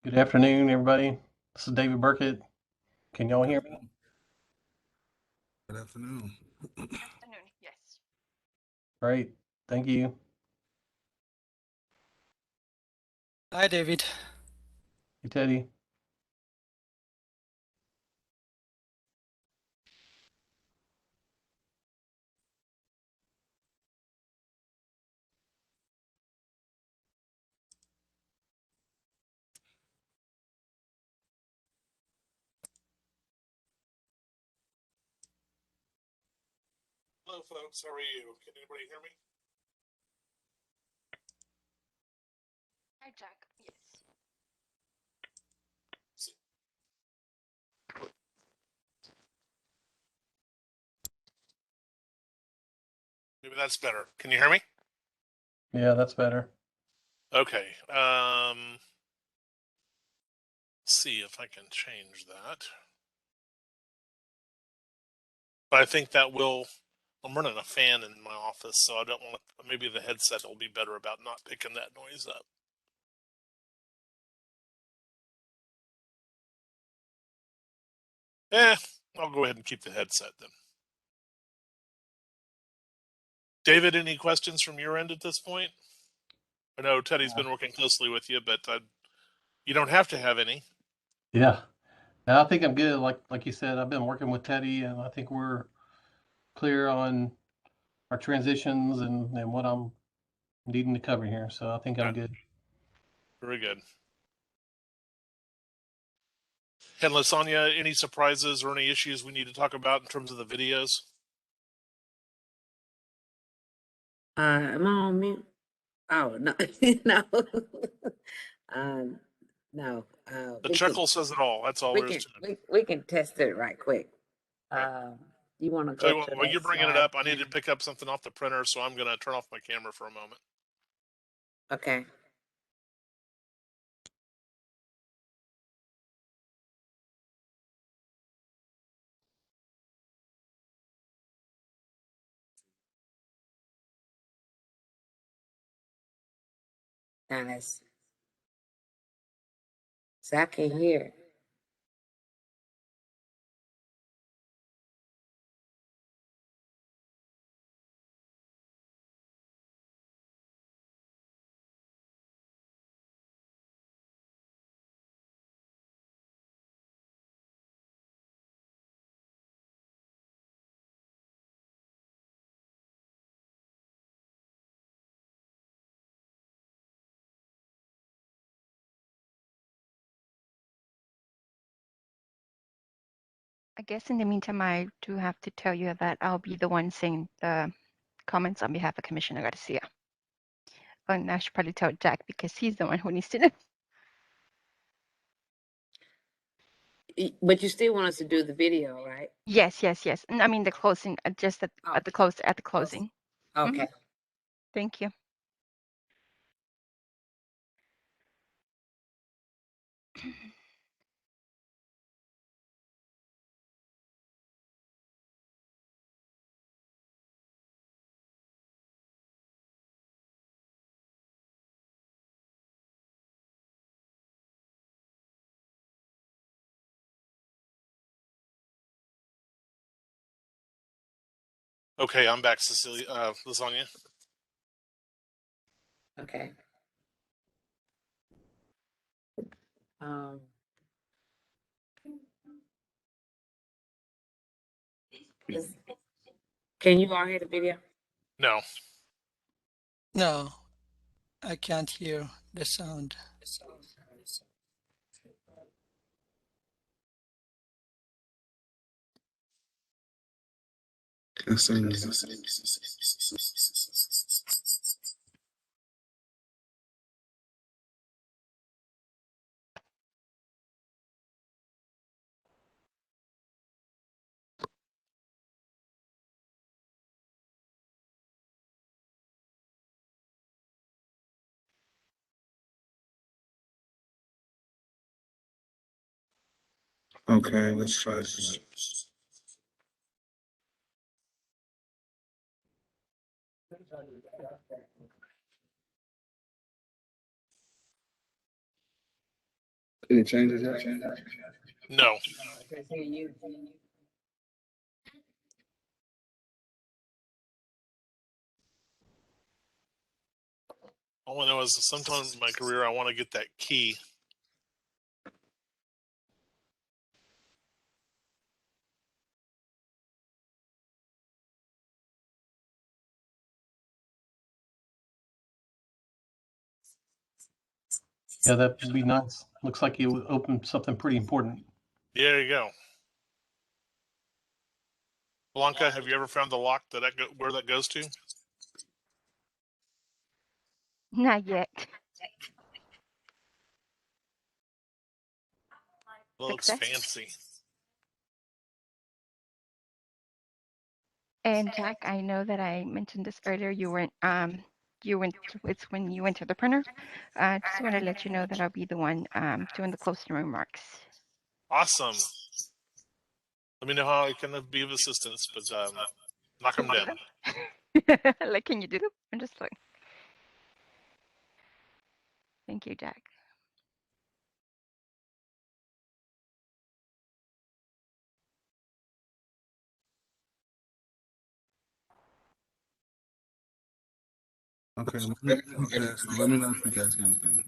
Good afternoon, everybody. This is David Burkett. Can y'all hear me? Good afternoon. Afternoon, yes. Great. Thank you. Hi, David. Hey, Teddy. Hello, folks. How are you? Can anybody hear me? Hi, Jack. Yes. Maybe that's better. Can you hear me? Yeah, that's better. Okay. Let's see if I can change that. But I think that will. I'm running a fan in my office, so I don't want to. Maybe the headset will be better about not picking that noise up. I'll go ahead and keep the headset then. David, any questions from your end at this point? I know Teddy's been working closely with you, but you don't have to have any. Yeah. I think I'm good. Like you said, I've been working with Teddy, and I think we're clear on our transitions and what I'm needing to cover here. So I think I'm good. Very good. And Lasagna, any surprises or any issues we need to talk about in terms of the videos? Am I on mute? Oh, no, no. No. The chuckle says it all. That's all there is to it. We can test it right quick. You want to go to While you're bringing it slide up, I need to pick up something off the printer, so I'm going to turn off my camera for a moment. Okay. Nice. So I can hear. I guess in the meantime, I do have to tell you that I'll be the one saying the comments on behalf of Commissioner Garcia. And I should probably tell Jack because he's the one who needs to know. But you still want us to do the video, right? Yes. And I mean the closing, just at the closing. Okay. Thank you. Okay, I'm back, Cecilia. Lasagna. Okay. Can you all hear the video? No. No, I can't hear the sound. Okay, let's try this. Any changes? No. All I know is sometimes in my career I want to get that key. Yeah, that would be nice. Looks like you opened something pretty important. There you go. Blanca, have you ever found the lock where that goes to? Not yet. It looks Success. fancy. And Jack, I know that I mentioned this earlier. It's when you went to the printer. Just want to let you know that I'll be the one doing the closing remarks. Awesome. Let me know how I can be of assistance, but knock them dead. Like, can you do them? I'm just like, thank you, Jack. Okay, so let me know if you guys can.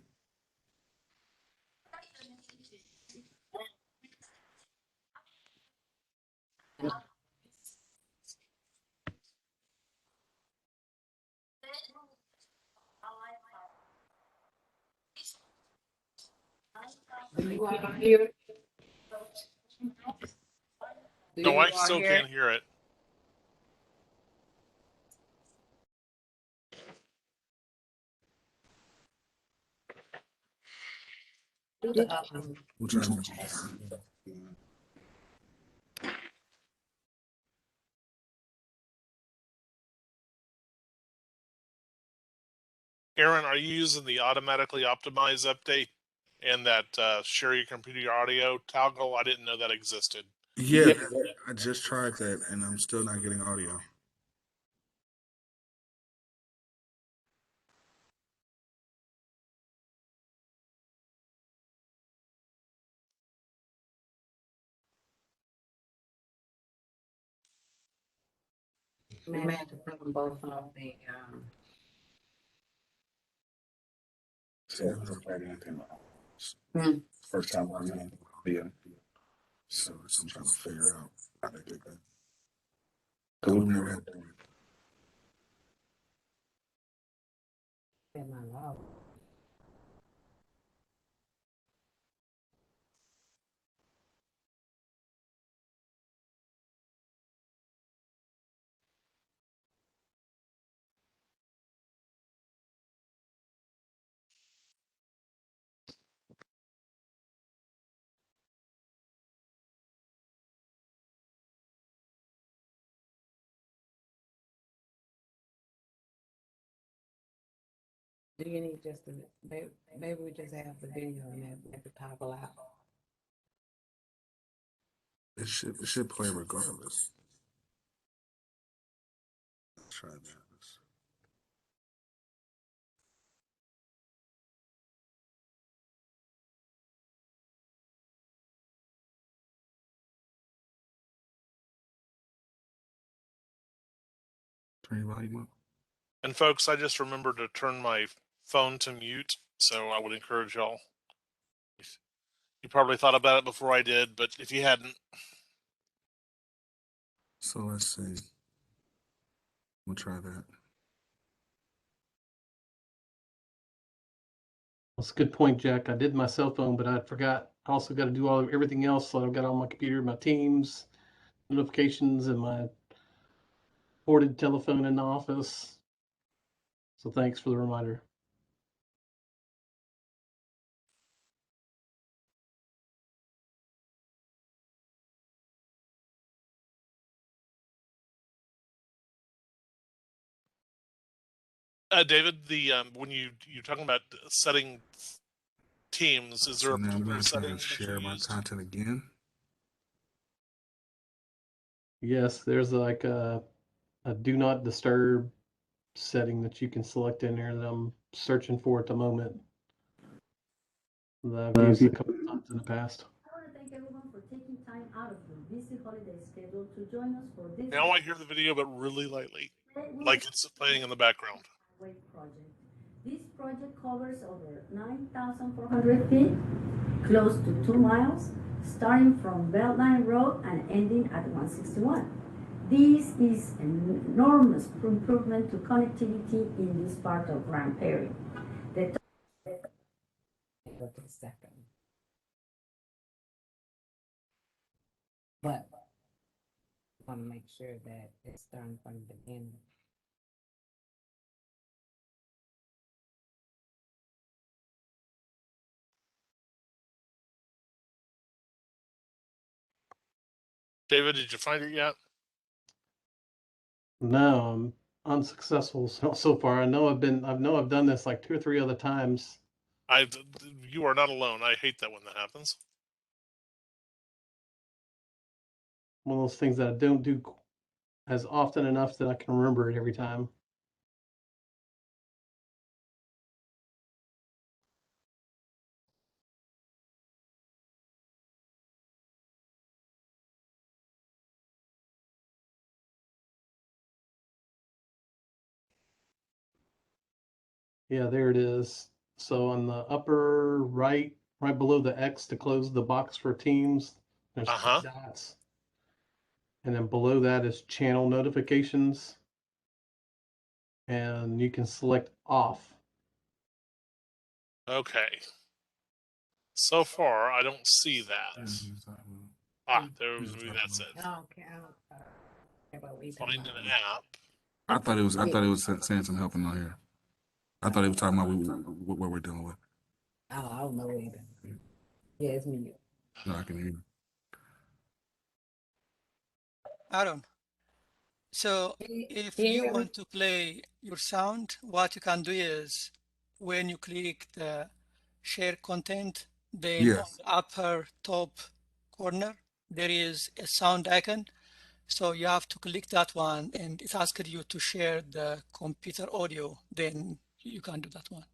No, I still can't hear it. We'll try to Aaron, are you using the automatically optimize update and that share your computer audio toggle? I didn't know that existed. Yeah, I just tried that and I'm still not getting audio. We may have to put them both on the, So I was playing anything. Hmm. First time I'm in audio. So I'm trying to figure out how to do that. Because we've never had to do it. in my log. Do you need just the, maybe we just have the video and have to toggle out? It should play regardless. Let's try that. Turn your volume up. And folks, I just remembered to turn my phone to mute, so I would encourage y'all. You probably thought about it before I did, but if you hadn't. So let's see. We'll try that. That's a good point, Jack. I did my cell phone, but I forgot. I also got to do everything else. So I've got on my computer, my Teams notifications, and my ported telephone in the office. So thanks for the reminder. David, the when you're talking about setting teams, is there So a now I'm particular not setting going to that you share my used? content again. Yes, there's like a do not disturb setting that you can select in there that I'm searching for at the moment. That I've used a couple of times. once in the past. I want to thank everyone for taking time out of your busy holiday schedule to join us for this. Now I hear the video, but really lightly, like it's playing in the background. Project. This project covers over 9,400 feet, close to 2 miles, starting from Beltline Road and ending at 161. This is an enormous improvement to connectivity in this part of Grand Prairie. But I want to make sure that it's starting from the beginning. David, did you find it yet? No, I'm unsuccessful so far. I know I've done this like 2 or 3 other times. You are not alone. I hate that when that happens. One of those things that I don't do as often enough that I can remember it every time. Yeah, there it is. So on the upper right below the X to close the box for Teams, there's 2 dots. And then below that is channel notifications. And you can select off. Okay. So far, I don't see that. That's it. Okay. Find an app. I thought it was saying some helping on here. I thought it was talking about what we're dealing with. Oh, I don't know either. Yeah, it's me. No, I can hear you. Aaron, so if you want to play your sound, what you can do is when you click the share content, then on the upper top corner, there is a sound icon. So you have to click that one and it asks you to share the computer audio, then you can do that one.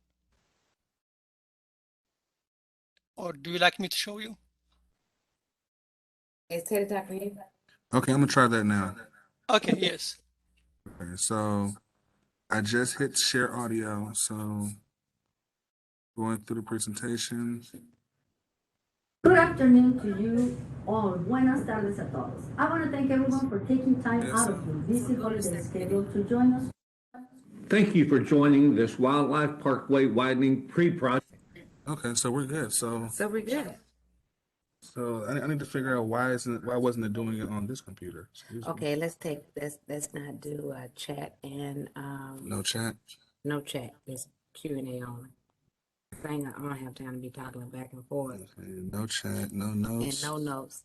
Or do you like me to show you? Is Teddy talking for you? Okay, I'm gonna try that now. Okay, yes. Okay, so I just hit share audio. So going through the presentation. Good afternoon to you all. Buenas tardes a todos. I want to thank everyone for taking time out of your busy holiday schedule to join us. Thank you for joining this Wildlife Parkway Widening pre-project. Okay, so we're good. So we're good. So I need to figure out why wasn't it doing it on this computer? Okay, let's not do a chat and No chat. no chat. It's Q&A only. I don't have time to be talking back and forth. Okay, no chat, no notes. And no notes.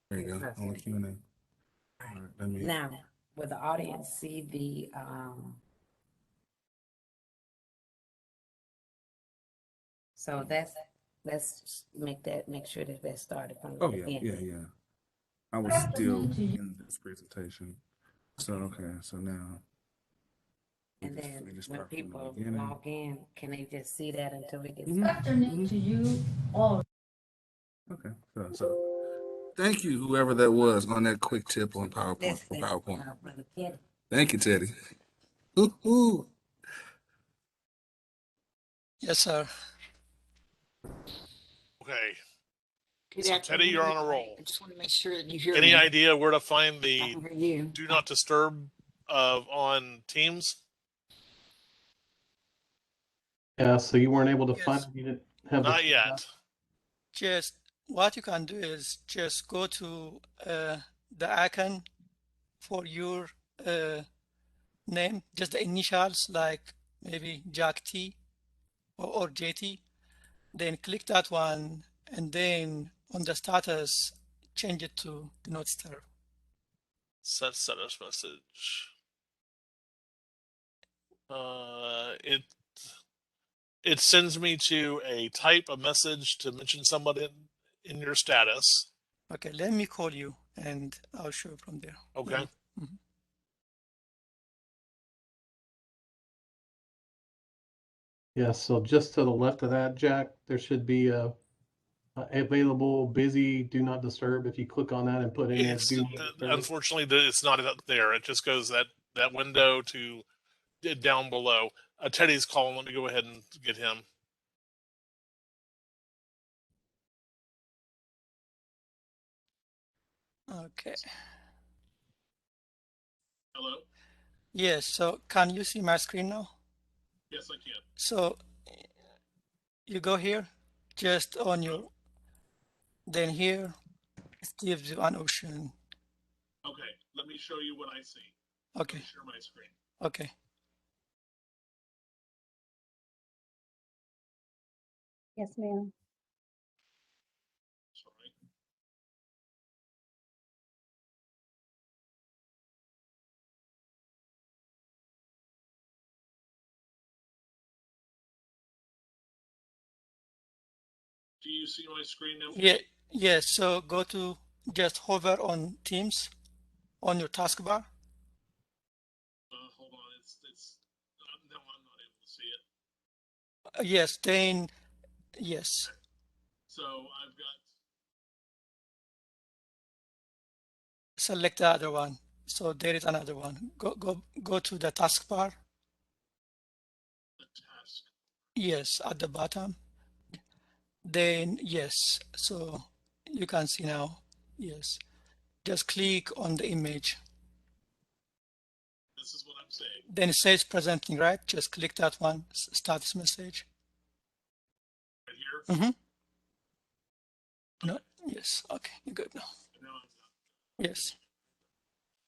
There you go. Only Q&A. All right, Now, will the audience see the so let's make sure that started from the beginning. Yeah. I was still in this presentation. So okay, so now. And then when people log in, can they just see that until we get Good afternoon to you all. Okay, so thank you, whoever that was on that quick tip on PowerPoint. Thank you, Teddy. Ooh. Yes, sir. Okay. Good So afternoon, Teddy, you're on a everybody. roll. I just want to make sure that you hear Any me. idea where to find the I can hear you. do not disturb on Teams? Yeah, so you weren't able to find Yes. it. You didn't have Not yet. Just what you can do is just go to the icon for your name, just the initials like maybe Jack T or JT. Then click that one, and then on the status, change it to do not disturb. Set status message. It sends me to type a message to mention somebody in your status. Okay, let me call you and I'll show you from there. Okay. Yeah, so just to the left of that, Jack, there should be a available, busy, do not disturb. If you click on that and put in there, It's do not disturb. unfortunately it's not up there. It just goes that window to down below. Teddy's calling. Let me go ahead and get him. Okay. Hello. Yes. So can you see my screen now? Yes, I can. So you go here, just on your, then here, it gives you an option. Okay, let me show you what I see. Okay. Let me share my screen. Okay. Yes, ma'am. Sorry. Do you see my screen now? Yeah. Yes. So go to, just hover on Teams on your taskbar. Hold on, it's no, I'm not able to see it. Yes. Then yes. So I've got Select the other one. So there is another one. Go to the taskbar. the task. Yes, at the bottom. Then yes. So you can see now. Yes. Just click on the image. This is what I'm saying. Then it says presenting, right? Just click that one, status message. Right here. Mm-hmm. No, yes, okay, you're good now. And now I'm done. Yes,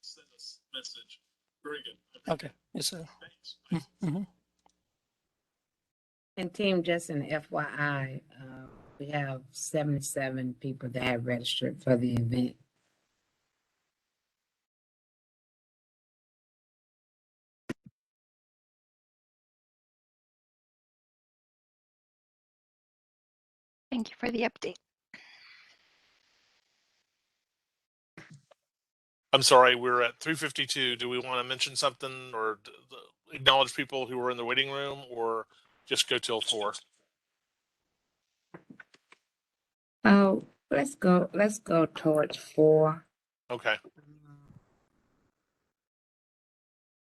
Send us message. Very good. okay, yes, sir. Thanks. Mm-hmm. And team, just an FYI, we have 77 people that have registered for the event. Thank you for the update. I'm sorry, we're at 3:52. Do we want to mention something or acknowledge people who were in the waiting room, or just go till 4? Oh, let's go towards 4. Okay.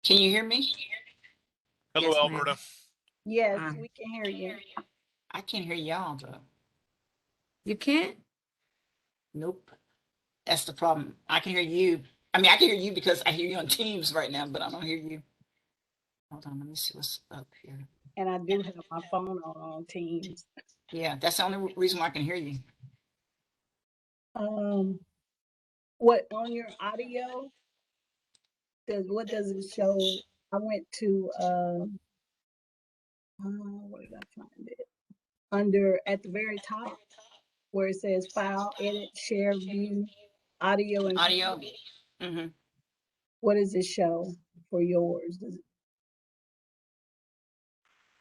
Can you hear me? Hello, Yes, ma'am. Alberta. Yes, Hi. we can hear you. I can't hear y'all though. You can't? Nope. That's the problem. I can hear you. I mean, I can hear you because I hear you on Teams right now, but I don't hear you. Hold on, let me see what's up here. And I do have my phone on Teams. Yeah, that's the only reason why I can hear you. What on your audio? What does it show? I went to where did I find it? Under at the very top where it says file, edit, share, view, audio and Audio. video. Mm-hmm. What does it show for yours? Does it,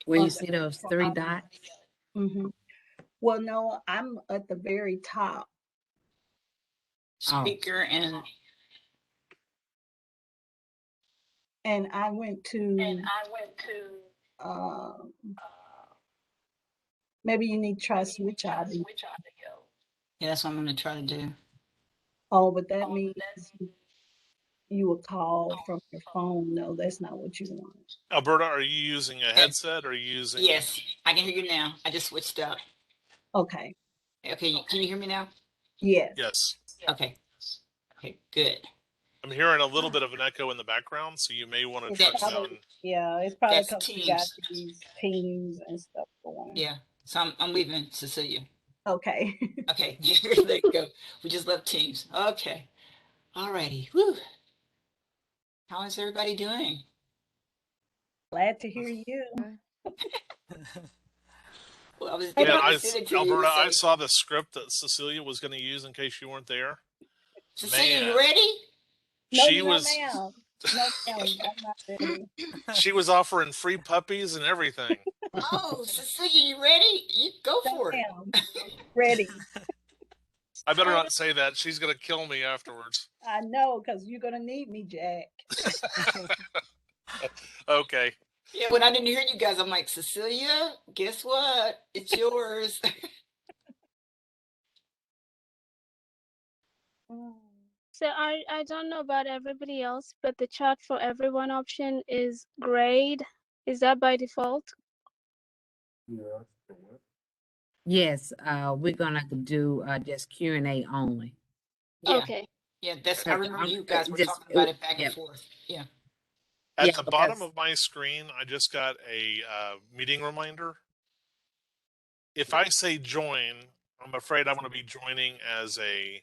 Where you see those 3 dots? mm-hmm. Well, no, I'm at the very top. Speaker And I went to maybe you need to try switch audio. yeah, that's what I'm gonna try to do. Oh, but that means you will call from your phone. No, that's not what you want. Alberta, are you using a headset or are you using? Yes, I can hear you now. I just switched up. Okay. Okay, can you hear me now? Yes. Yes. Okay. Okay, good. I'm hearing a little bit of an echo in the background, so you may want to turn down. Yeah, it's probably That's because we got Teams. these teams and stuff going. Yeah, so I'm leaving Cecilia. Okay. Okay, there you go. We just left Teams. Okay. Alrighty. Woo. How is everybody doing? Glad to hear you. Well, I was Man, going to send it to you. Alberta, I Say, saw the script that Cecilia was going to use in case you weren't there. Cecilia, Man. you ready? No, She no, was. ma'am. No, ma'am. I'm not ready. She was offering free puppies and everything. Oh, Cecilia, you ready? You go No, for it. ma'am. Ready. I better not say that. She's going to kill me afterwards. I know, because you're going to need me, Jack. Okay. Yeah, when I didn't hear you guys, I'm like, Cecilia, guess what? It's yours. So I don't know about everybody else, but the chat for everyone option is grayed. Is that by default? Yes, we're gonna do just Q&A only. Yeah, Okay. yeah, that's, I remember you guys were Just, talking about it back and yep. forth. Yeah. At Yeah, the bottom because of my screen, I just got a meeting reminder. If I say join, I'm afraid I'm going to be joining as a.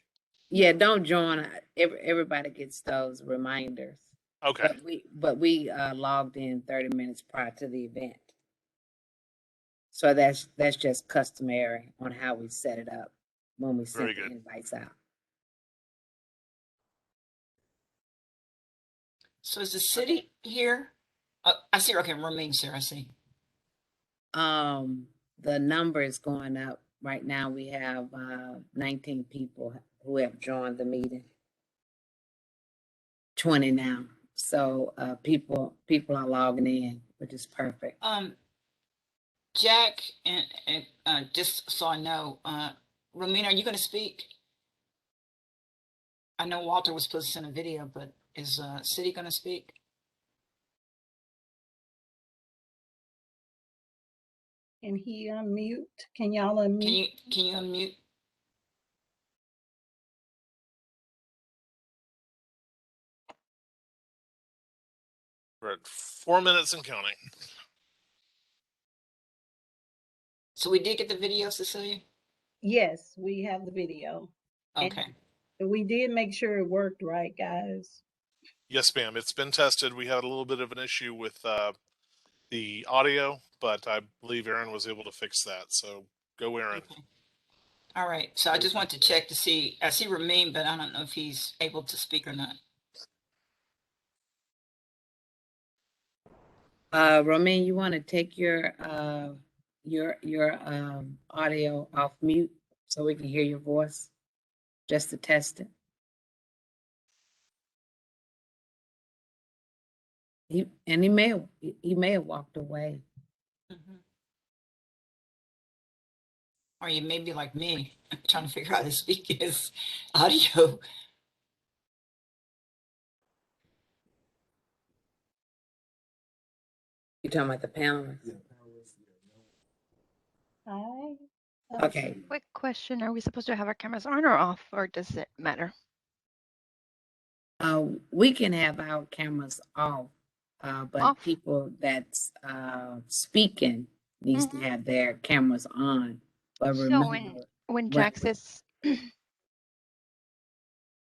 yeah, don't join. Everybody gets those reminders. Okay, But we logged in 30 minutes prior to the event. So that's just customary on how we set it up when we send Very the good. invites out. So is the city here? I see. Okay, Rameen's here. I see. The number is going up. Right now we have 19 people who have joined the meeting. 20 now. So people are logging in, which is perfect. Jack and just so I know, Ramin, are you going to speak? I know Walter was supposed to send a video, but is City going to speak? Can he unmute? Can y'all unmute? Can you unmute? we're at 4 minutes and counting. So we did get the video, Cecilia? Yes, we have the video. Okay. And we did make sure it worked right, guys. Yes, ma'am. It's been tested. We had a little bit of an issue with the audio, but I believe Aaron was able to fix that. So go, Aaron. Okay. All right. So I just want to check to see. I see Ramin, but I don't know if he's able to speak or not. Romaine, you want to take your audio off mute so we can hear your voice, just to test it. He may have walked away. Mm-hmm. Or you may be like me, trying to figure out how to speak his audio. You're talking about the panelists? Hi. Okay. Quick question. Are we supposed to have our cameras on or off, or does it matter? We can have our cameras off, but Off. people that's speaking needs to have their cameras on. But So remember, when Jack says,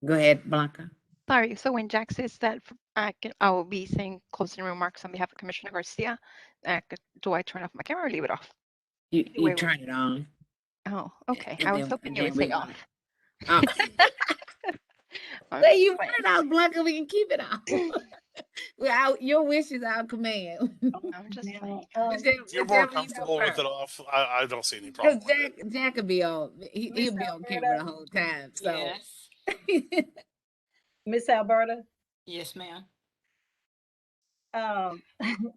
go ahead, Blanca. sorry, so when Jack says that I will be saying closing remarks on behalf of Commissioner Garcia, do I turn off my camera or leave it off? You turn it on. Oh, okay. And I was then- hoping and you would then say we off. Oh. Well, you turn it off, Blanca. We can keep it off. Well, your wish is our command. I'm just saying. If you're more comfortable with it off, I don't see any problem with it. Jack could be on. He'll be on camera the whole time. So. Yes. Miss Alberta? Yes, ma'am.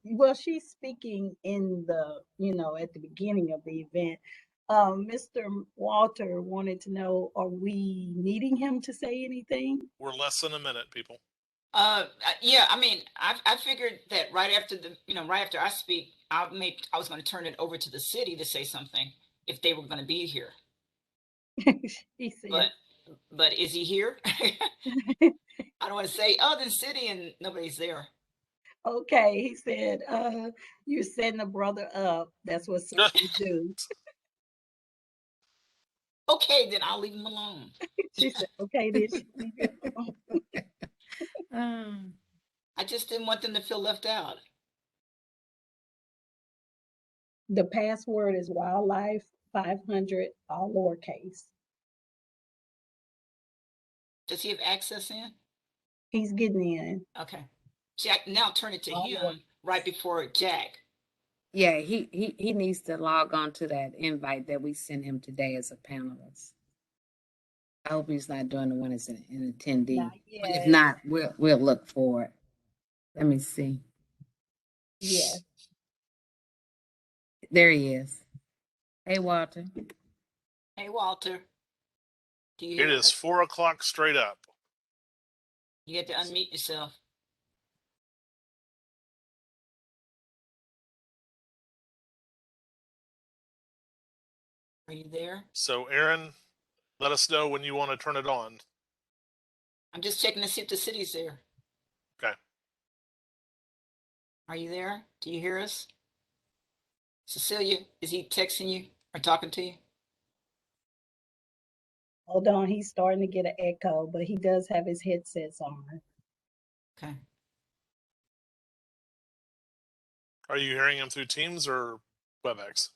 Well, she's speaking in the, at the beginning of the event. Mr. Walter wanted to know, are we needing him to say anything? We're less than a minute, people. Yeah, I mean, I figured that right after right after I speak, I was going to turn it over to the city to say something if they were going to be here. He said, but is he here? I don't want to say, oh, the city, and nobody's there. okay, he said, you're setting a brother up. That's what circles do. Okay, then I'll leave him alone. She said, okay, this. I just didn't want them to feel left out. The password is wildlife 500, all lowercase. Does he have access in? He's getting in. Okay. Jack, now turn it to him right before Jack. Yeah, he needs to log on to that invite that we sent him today as a panelist. I hope he's not doing the one as an attendee. But if not, we'll look for it. Let me see. Yeah. There he is. Hey, Walter. Hey, Walter. Do you hear It is us? 4 o'clock straight up. You get to unmute yourself. Are you there? So Aaron, let us know when you want to turn it on. I'm just checking to see if the city's there. Okay. Are you there? Do you hear us? Cecilia, is he texting you or talking to you? Hold on, he's starting to get an echo, but he does have his headsets on. Okay. Are you hearing him through Teams or WebEx?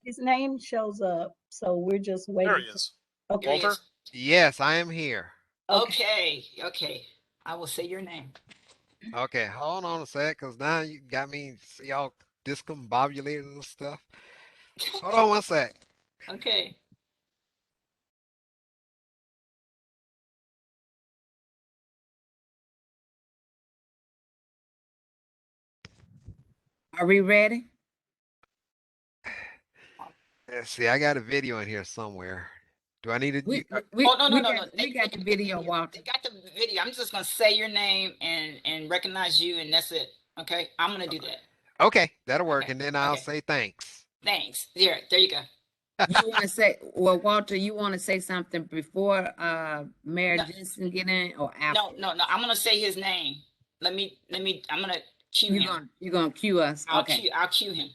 His name shows up, so we're just waiting. There he is. Okay. There he Walter? is. Yes, I am here. Okay. Okay. I will say your name. Okay, hold on a sec, because now you got me see all discombobulated and stuff. Hold on one sec. Okay. Are we ready? Let's see, I got a video in here somewhere. Do I need to? We They got the video, Walter. They got the video. I'm just gonna say your name and recognize you, and that's it. Okay, I'm gonna do that. Okay, that'll work, Okay, and then I'll okay. say thanks. Thanks. There you go. You want to say, well, Walter, you want to say something before Mayor No. Jensen get in or after? No. I'm gonna say his name. Let me. I'm gonna cue him. You're gonna cue us. Okay. I'll cue him.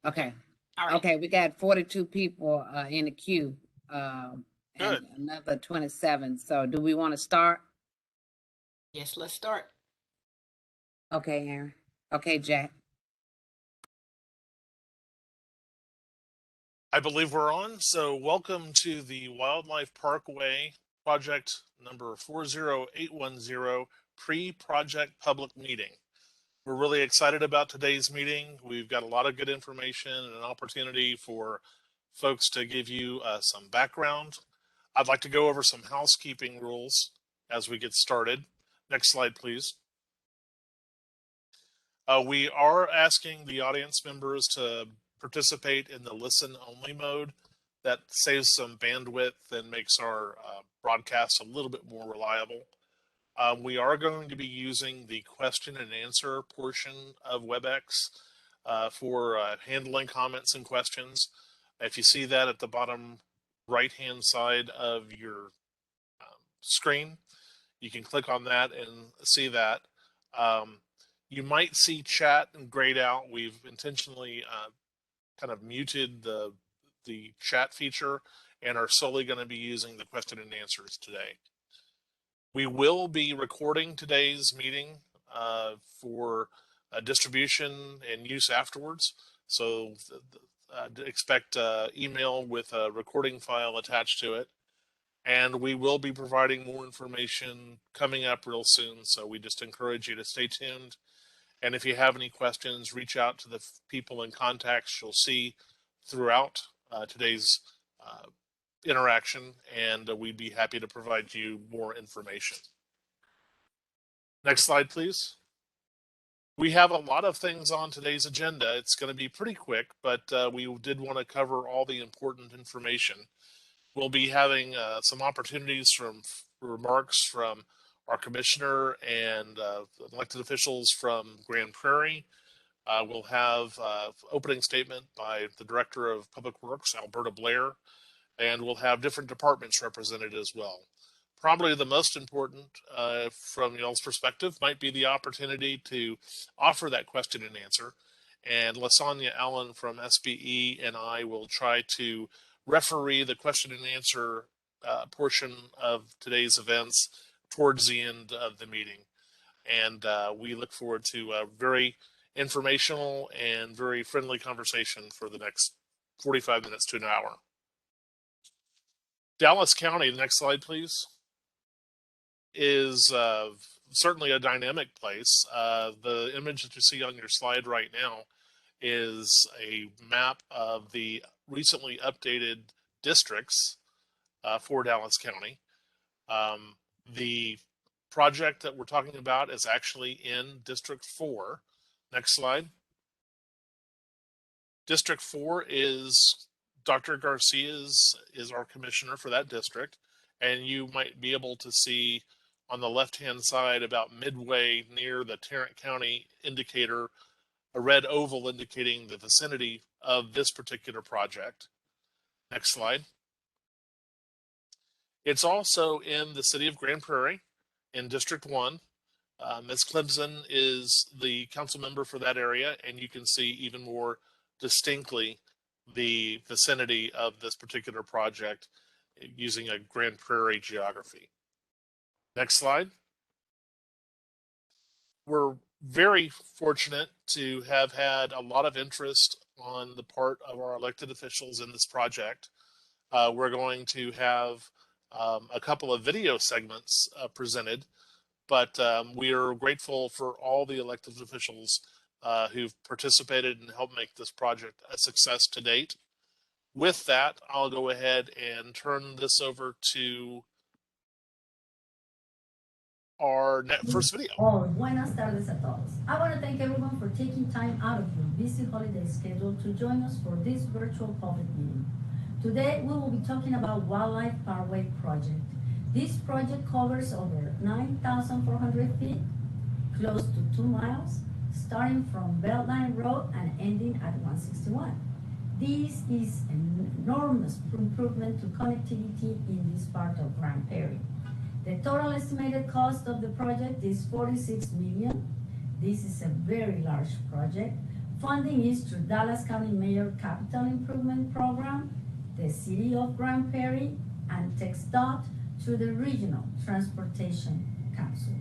Okay. All right. Okay, we got 42 people in the queue. Good. And another 27. So do we want to start? Yes, let's start. Okay, Aaron. Okay, Jack. I believe we're on. So welcome to the Wildlife Parkway project number 40810 pre-project public meeting. We're really excited about today's meeting. We've got a lot of good information and an opportunity for folks to give you some background. I'd like to go over some housekeeping rules as we get started. Next slide, please. We are asking the audience members to participate in the listen-only mode. That saves some bandwidth and makes our broadcast a little bit more reliable. We are going to be using the question and answer portion of WebEx for handling comments and questions. If you see that at the bottom right-hand side of your screen, you can click on that and see that. You might see chat and grayed out. We've intentionally kind of muted the chat feature and are solely going to be using the question and answers today. We will be recording today's meeting for distribution and use afterwards. So expect email with a recording file attached to it. And we will be providing more information coming up real soon. So we just encourage you to stay tuned. And if you have any questions, reach out to the people and contacts you'll see throughout today's interaction, and we'd be happy to provide you more information. Next slide, please. We have a lot of things on today's agenda. It's going to be pretty quick, but we did want to cover all the important information. We'll be having some opportunities from remarks from our commissioner and elected officials from Grand Prairie. We'll have opening statement by the Director of Public Works, Alberta Blair, and we'll have different departments represented as well. Probably the most important from y'all's perspective might be the opportunity to offer that question and answer. And Lasagna Allen from SBE and I will try to referee the question and answer portion of today's events towards the end of the meeting. And we look forward to a very informational and very friendly conversation for the next 45 minutes to an hour. Dallas County, the next slide, please, is certainly a dynamic place. The image that you see on your slide right now is a map of the recently updated districts for Dallas County. The project that we're talking about is actually in District 4. Next slide. District 4 is Dr. Garcia is our commissioner for that district, and you might be able to see on the left-hand side about midway near the Tarrant County indicator, a red oval indicating the vicinity of this particular project. Next slide. It's also in the city of Grand Prairie in District 1. Ms. Clemson is the council member for that area, and you can see even more distinctly the vicinity of this particular project using a Grand Prairie geography. Next slide. We're very fortunate to have had a lot of interest on the part of our elected officials in this project. We're going to have a couple of video segments presented, but we are grateful for all the elected officials who've participated and helped make this project a success to date. With that, I'll go ahead and turn this over to our first video. Oh, buenas tardes a todos. I want to thank everyone for taking time out of your busy holiday schedule to join us for this virtual public meeting. Today, we will be talking about Wildlife Parkway project. This project covers over 9,400 feet, close to 2 miles, starting from Beltline Road and ending at 161. This is an enormous improvement to connectivity in this part of Grand Prairie. The total estimated cost of the project is $46 million. This is a very large project. Funding is through Dallas County Mayor Capital Improvement Program, the City of Grand Prairie, and TxDOT through the Regional Transportation Council.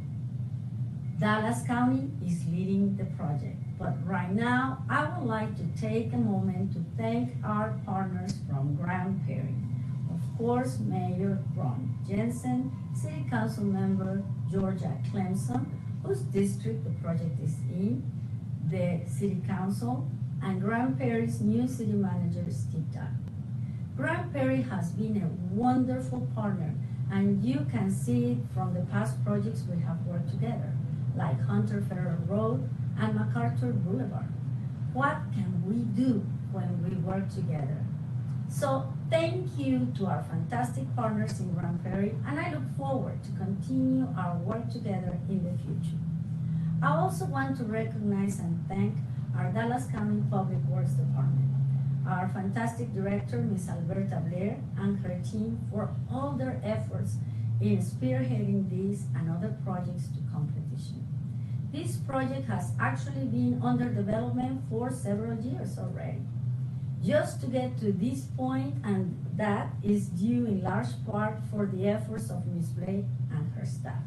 Dallas County is leading the project, but right now I would like to take a moment to thank our partners from Grand Prairie. Of course, Mayor Ron Jensen, City Council Member Georgia Clemson, whose district the project is in, the City Council, and Grand Prairie's new City Manager, Steve Dunn. Grand Prairie has been a wonderful partner, and you can see it from the past projects we have worked together, like Hunter Federal Road and MacArthur Boulevard. What can we do when we work together? So thank you to our fantastic partners in Grand Prairie, and I look forward to continue our work together in the future. I also want to recognize and thank our Dallas County Public Works Department, our fantastic director, Ms. Alberta Blair, and her team for all their efforts in spearheading these and other projects to completion. This project has actually been under development for several years already. Just to get to this point, and that is due in large part for the efforts of Ms. Blake and her staff.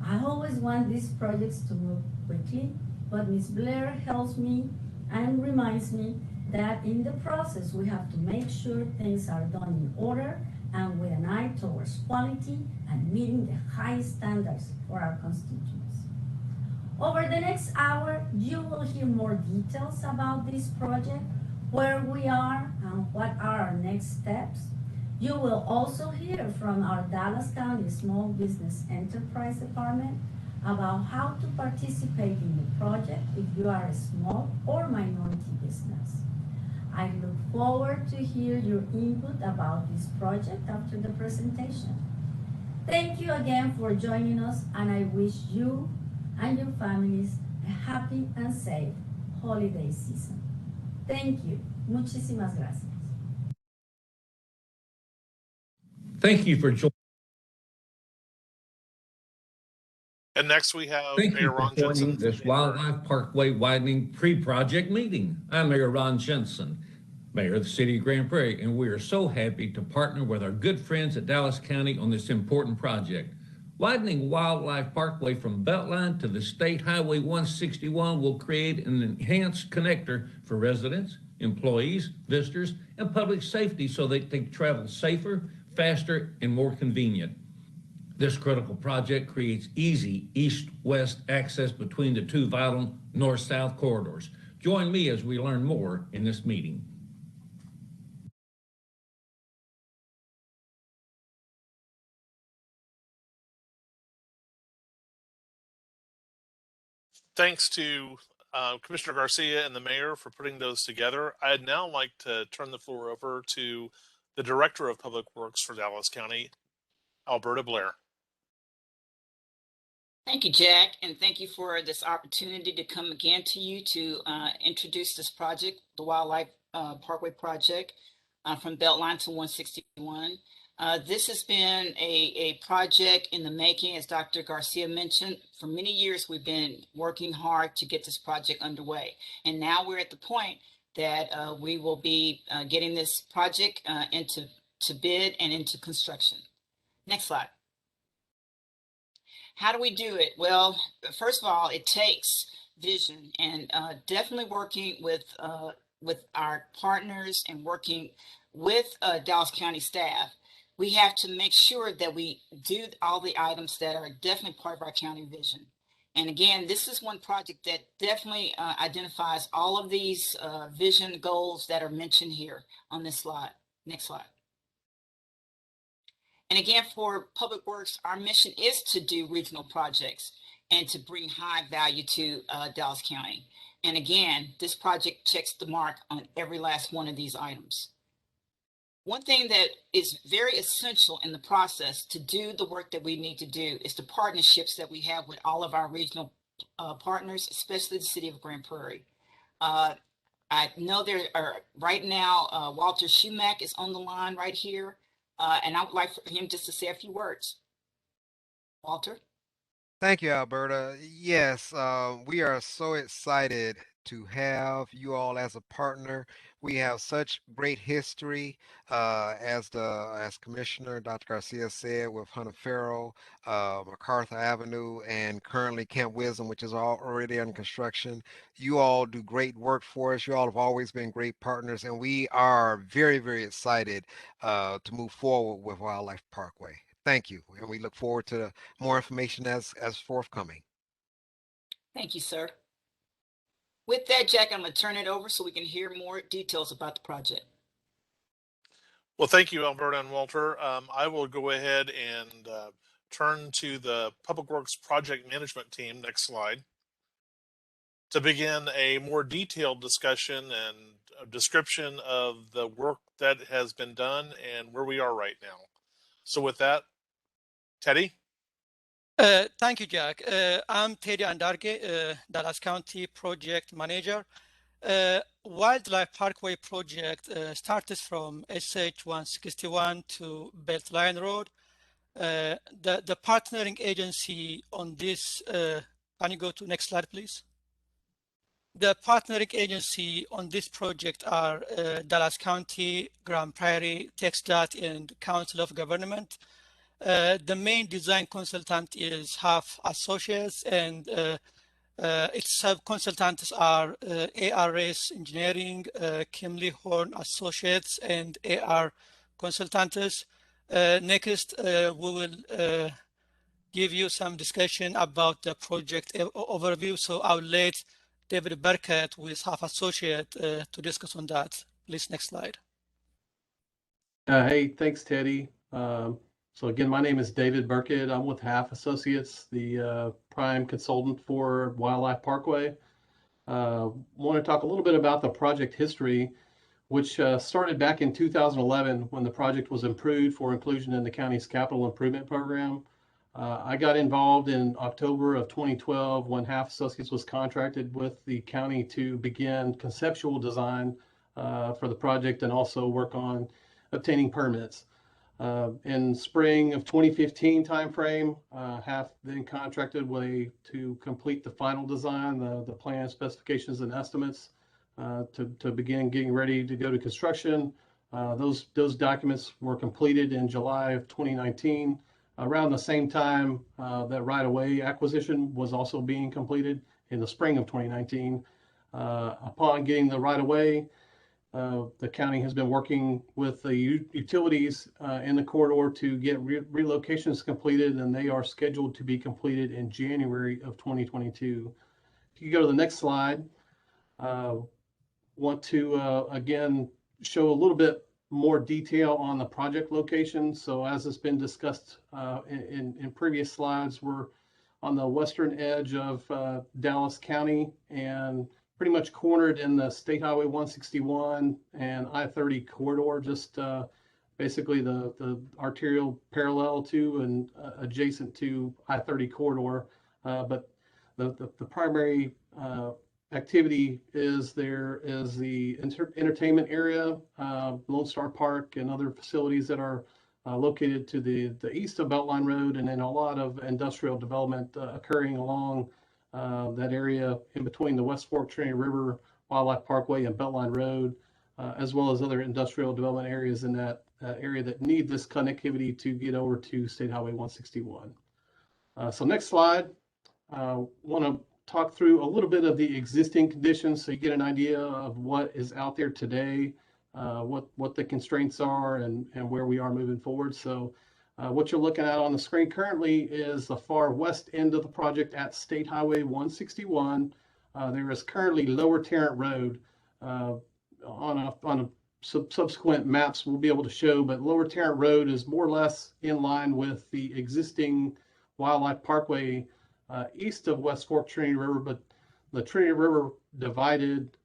I always want these projects to move quickly, but Ms. Blair helps me and reminds me that in the process we have to make sure things are done in order and with an eye towards quality and meeting the high standards for our constituents. Over the next hour, you will hear more details about this project, where we are and what are our next steps. You will also hear from our Dallas County Small Business Enterprise Department about how to participate in the project if you are a small or minority business. I look forward to hear your input about this project after the presentation. Thank you again for joining us, and I wish you and your families a happy and safe holiday season. Thank you. Muchísimas gracias. Thank you for joining. And next we have Thank Mayor you for Ron joining Jensen. this Wildlife Parkway Widening pre-project meeting. I'm Mayor Ron Jensen, Mayor of the City of Grand Prairie, and we are so happy to partner with our good friends at Dallas County on this important project. Widening Wildlife Parkway from Beltline to the State Highway 161 will create an enhanced connector for residents, employees, visitors, and public safety so that they can travel safer, faster, and more convenient. This critical project creates easy east-west access between the two vital north-south corridors. Join me as we learn more in this meeting. Thanks to Commissioner Garcia and the mayor for putting those together. I'd now like to turn the floor over to the Director of Public Works for Dallas County, Alberta Blair. Thank you, Jack, and thank you for this opportunity to come again to you to introduce this project, the Wildlife Parkway project from Beltline to 161. This has been a project in the making, as Dr. Garcia mentioned. For many years, we've been working hard to get this project underway. And now we're at the point that we will be getting this project into bid and into construction. Next slide. How do we do it? Well, first of all, it takes vision and definitely working with our partners and working with Dallas County staff. We have to make sure that we do all the items that are definitely part of our county vision. And again, this is one project that definitely identifies all of these vision goals that are mentioned here on this slide. Next slide. And again, for Public Works, our mission is to do regional projects and to bring high value to Dallas County. And again, this project checks the mark on every last one of these items. One thing that is very essential in the process to do the work that we need to do is the partnerships that we have with all of our regional partners, especially the city of Grand Prairie. I know there are right now, Walter Schumack is on the line right here. And I would like for him just to say a few words. Walter? Thank you, Alberta. Yes, we are so excited to have you all as a partner. We have such great history, as Commissioner Dr. Garcia said, with Hunter Farrell, MacArthur Avenue, and currently Camp Wisdom, which is already under construction. You all do great work for us. You all have always been great partners, and we are very, very excited to move forward with Wildlife Parkway. Thank you, and we look forward to more information as forthcoming. Thank you, sir. With that, Jack, I'm going to turn it over so we can hear more details about the project. Well, thank you, Alberta and Walter. I will go ahead and turn to the Public Works Project Management Team, next slide, to begin a more detailed discussion and a description of the work that has been done and where we are right now. So with that, Teddy? Thank you, Jack. I'm Teddy Andarge, Dallas County Project Manager. Wildlife Parkway project started from SH 161 to Beltline Road. The partnering agency on this, can you go to next slide, please? The partnering agency on this project are Dallas County, Grand Prairie, TxDOT, and Council of Government. The main design consultant is Half Associates, and its sub-consultants are ARS Engineering, Kimley Horn Associates, and AR Consultants. Next, we will give you some discussion about the project overview. So I'll let David Burkett with Half Associate to discuss on that. Please, next slide. Hey, thanks, Teddy. So again, my name is David Burkett. I'm with Half Associates, the prime consultant for Wildlife Parkway. Want to talk a little bit about the project history, which started back in 2011 when the project was approved for inclusion in the county's capital improvement program. I got involved in October of 2012 when Half Associates was contracted with the county to begin conceptual design for the project and also work on obtaining permits. In spring of 2015 timeframe, Half then contracted to complete the final design, the plan, specifications, and estimates to begin getting ready to go to construction. Those documents were completed in July of 2019. Around the same time, that right-of-way acquisition was also being completed in the spring of 2019. Upon getting the right-of-way, the county has been working with the utilities in the corridor to get relocations completed, and they are scheduled to be completed in January of 2022. If you go to the next slide, want to again show a little bit more detail on the project location. So as has been discussed in previous slides, we're on the western edge of Dallas County and pretty much cornered in the State Highway 161 and I-30 corridor, just basically the arterial parallel to and adjacent to I-30 corridor. But the primary activity is there is the entertainment area, Lone Star Park and other facilities that are located to the east of Beltline Road, and then a lot of industrial development occurring along that area in between the West Fork Trinity River, Wildlife Parkway, and Beltline Road, as well as other industrial development areas in that area that need this connectivity to get over to State Highway 161. So next slide, want to talk through a little bit of the existing conditions so you get an idea of what is out there today, what the constraints are and where we are moving forward. So what you're looking at on the screen currently is the far west end of the project at State Highway 161. There is currently Lower Tarrant Road. On a subsequent maps we'll be able to show, but Lower Tarrant Road is more or less in line with the existing Wildlife Parkway east of West Fork Trinity River, but the Trinity River divided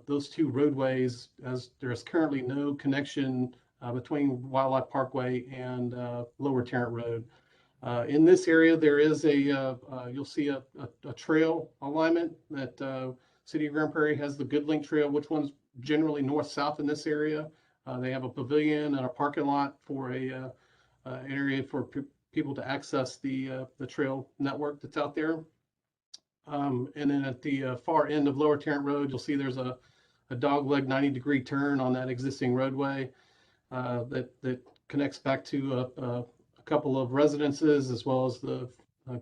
those two roadways as there's currently no connection between Wildlife Parkway and Lower Tarrant Road. In this area, there is you'll see a trail alignment that City of Grand Prairie has the Good Link Trail, which one's generally north-south in this area. They have a pavilion and a parking lot for an area for people to access the trail network that's out there. And then at the far end of Lower Tarrant Road, you'll see there's a dogleg 90-degree turn on that existing roadway that connects back to a couple of residences as well as the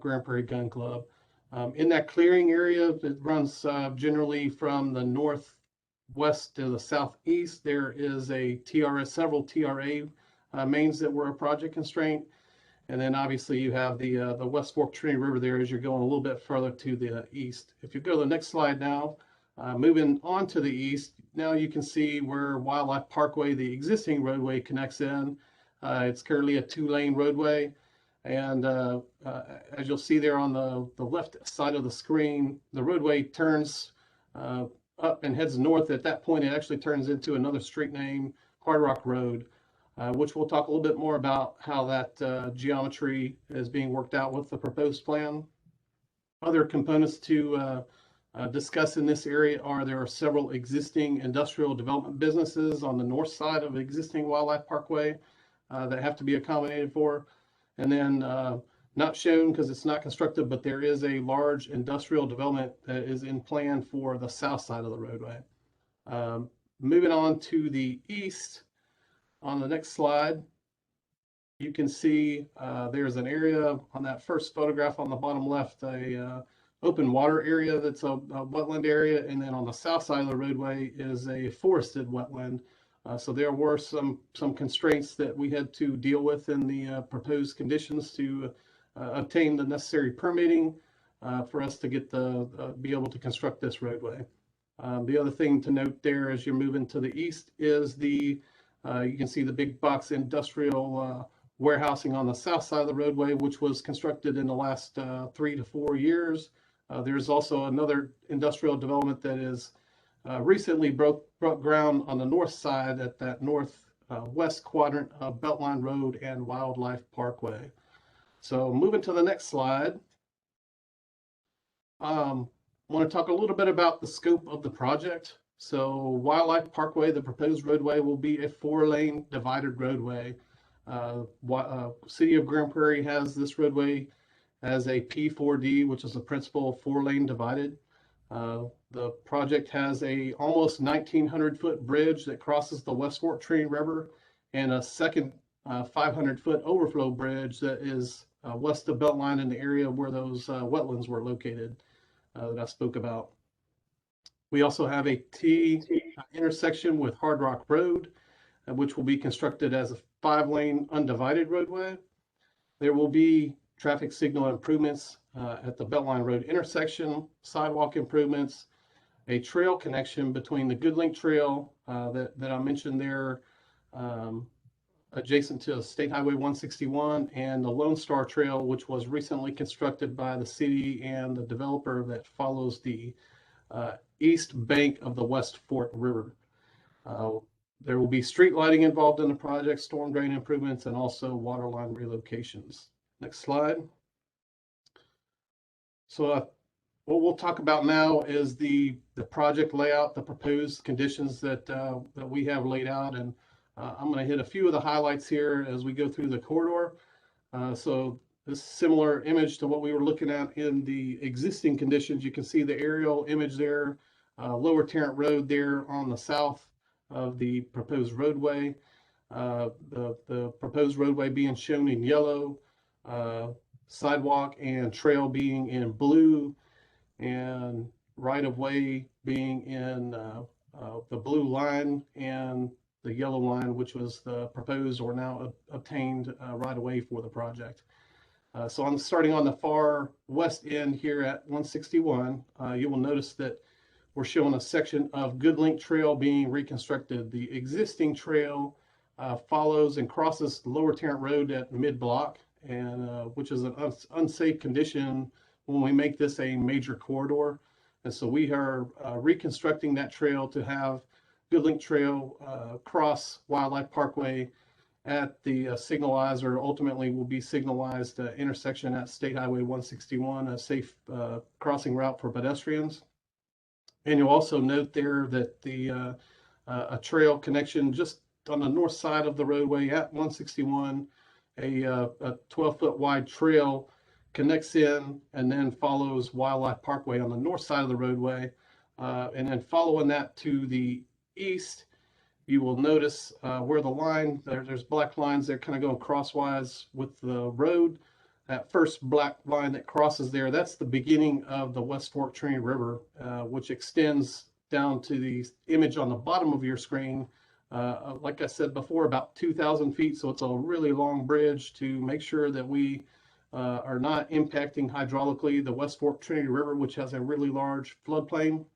Grand Prairie Gun Club. In that clearing area that runs generally from the northwest to the southeast, there is several TRA mains that were a project constraint. And then obviously you have the West Fork Trinity River there as you're going a little bit further to the east. If you go to the next slide now, moving on to the east, now you can see where Wildlife Parkway, the existing roadway, connects in. It's currently a 2-lane roadway. And as you'll see there on the left side of the screen, the roadway turns up and heads north. At that point, it actually turns into another street name, Hard Rock Road. Which we'll talk a little bit more about how that geometry is being worked out with the proposed plan. Other components to discuss in this area there are several existing industrial development businesses on the north side of existing Wildlife Parkway that have to be accommodated for. And then not shown because it's not constructed, but there is a large industrial development that is in plan for the south side of the roadway. Moving on to the east, on the next slide, you can see there's an area on that first photograph on the bottom left, a open water area that's a wetland area, and then on the south side of the roadway is a forested wetland. So there were some constraints that we had to deal with in the proposed conditions to obtain the necessary permitting for us to get be able to construct this roadway. The other thing to note there as you're moving to the east is you can see the big box industrial warehousing on the south side of the roadway, which was constructed in the last 3 to 4 years. There's also another industrial development that is recently broke ground on the north side at that northwest quadrant of Beltline Road and Wildlife Parkway. So moving to the next slide, I want to talk a little bit about the scope of the project. So Wildlife Parkway, the proposed roadway, will be a 4-lane divided roadway. City of Grand Prairie has this roadway as a P4D, which is a principal 4-lane divided. The project has a almost 1,900-foot bridge that crosses the West Fork Trinity River and a second 500-foot overflow bridge that is west of Beltline in the area where those wetlands were located that I spoke about. We also have a T intersection with Hard Rock Road, which will be constructed as a 5-lane undivided roadway. There will be traffic signal improvements at the Beltline Road intersection, sidewalk improvements, a trail connection between the Good Link Trail that I mentioned there adjacent to State Highway 161 and the Lone Star Trail, which was recently constructed by the city and the developer that follows the east bank of the West Fork River. There will be street lighting involved in the project, storm drain improvements, and also water line relocations. Next slide. So what we'll talk about now is the project layout, the proposed conditions that we have laid out, and I'm going to hit a few of the highlights here as we go through the corridor. So this similar image to what we were looking at in the existing conditions. You can see the aerial image there, Lower Tarrant Road there on the south of the proposed roadway. The proposed roadway being shown in yellow, sidewalk and trail being in blue, and right-of-way being in the blue line, and the yellow line, which was the proposed or now obtained right-of-way for the project. So I'm starting on the far west end here at 161. You will notice that we're showing a section of Good Link Trail being reconstructed. The existing trail follows and crosses Lower Tarrant Road at mid-block, and which is an unsafe condition when we make this a major corridor. And so we are reconstructing that trail to have Good Link Trail cross Wildlife Parkway at the signalized, or ultimately will be signalized intersection at State Highway 161, a safe crossing route for pedestrians. And you'll also note there that the a trail connection just on the north side of the roadway at 161, a 12-foot wide trail connects in and then follows Wildlife Parkway on the north side of the roadway. And then following that to the east, you will notice where the line, there's black lines there kind of going crosswise with the road. That first black line that crosses there, that's the beginning of the West Fork Trinity River, which extends down to the image on the bottom of your screen. Like I said before, about 2,000 feet. So it's a really long bridge to make sure that we are not impacting hydraulically the West Fork Trinity River, which has a really large floodplain.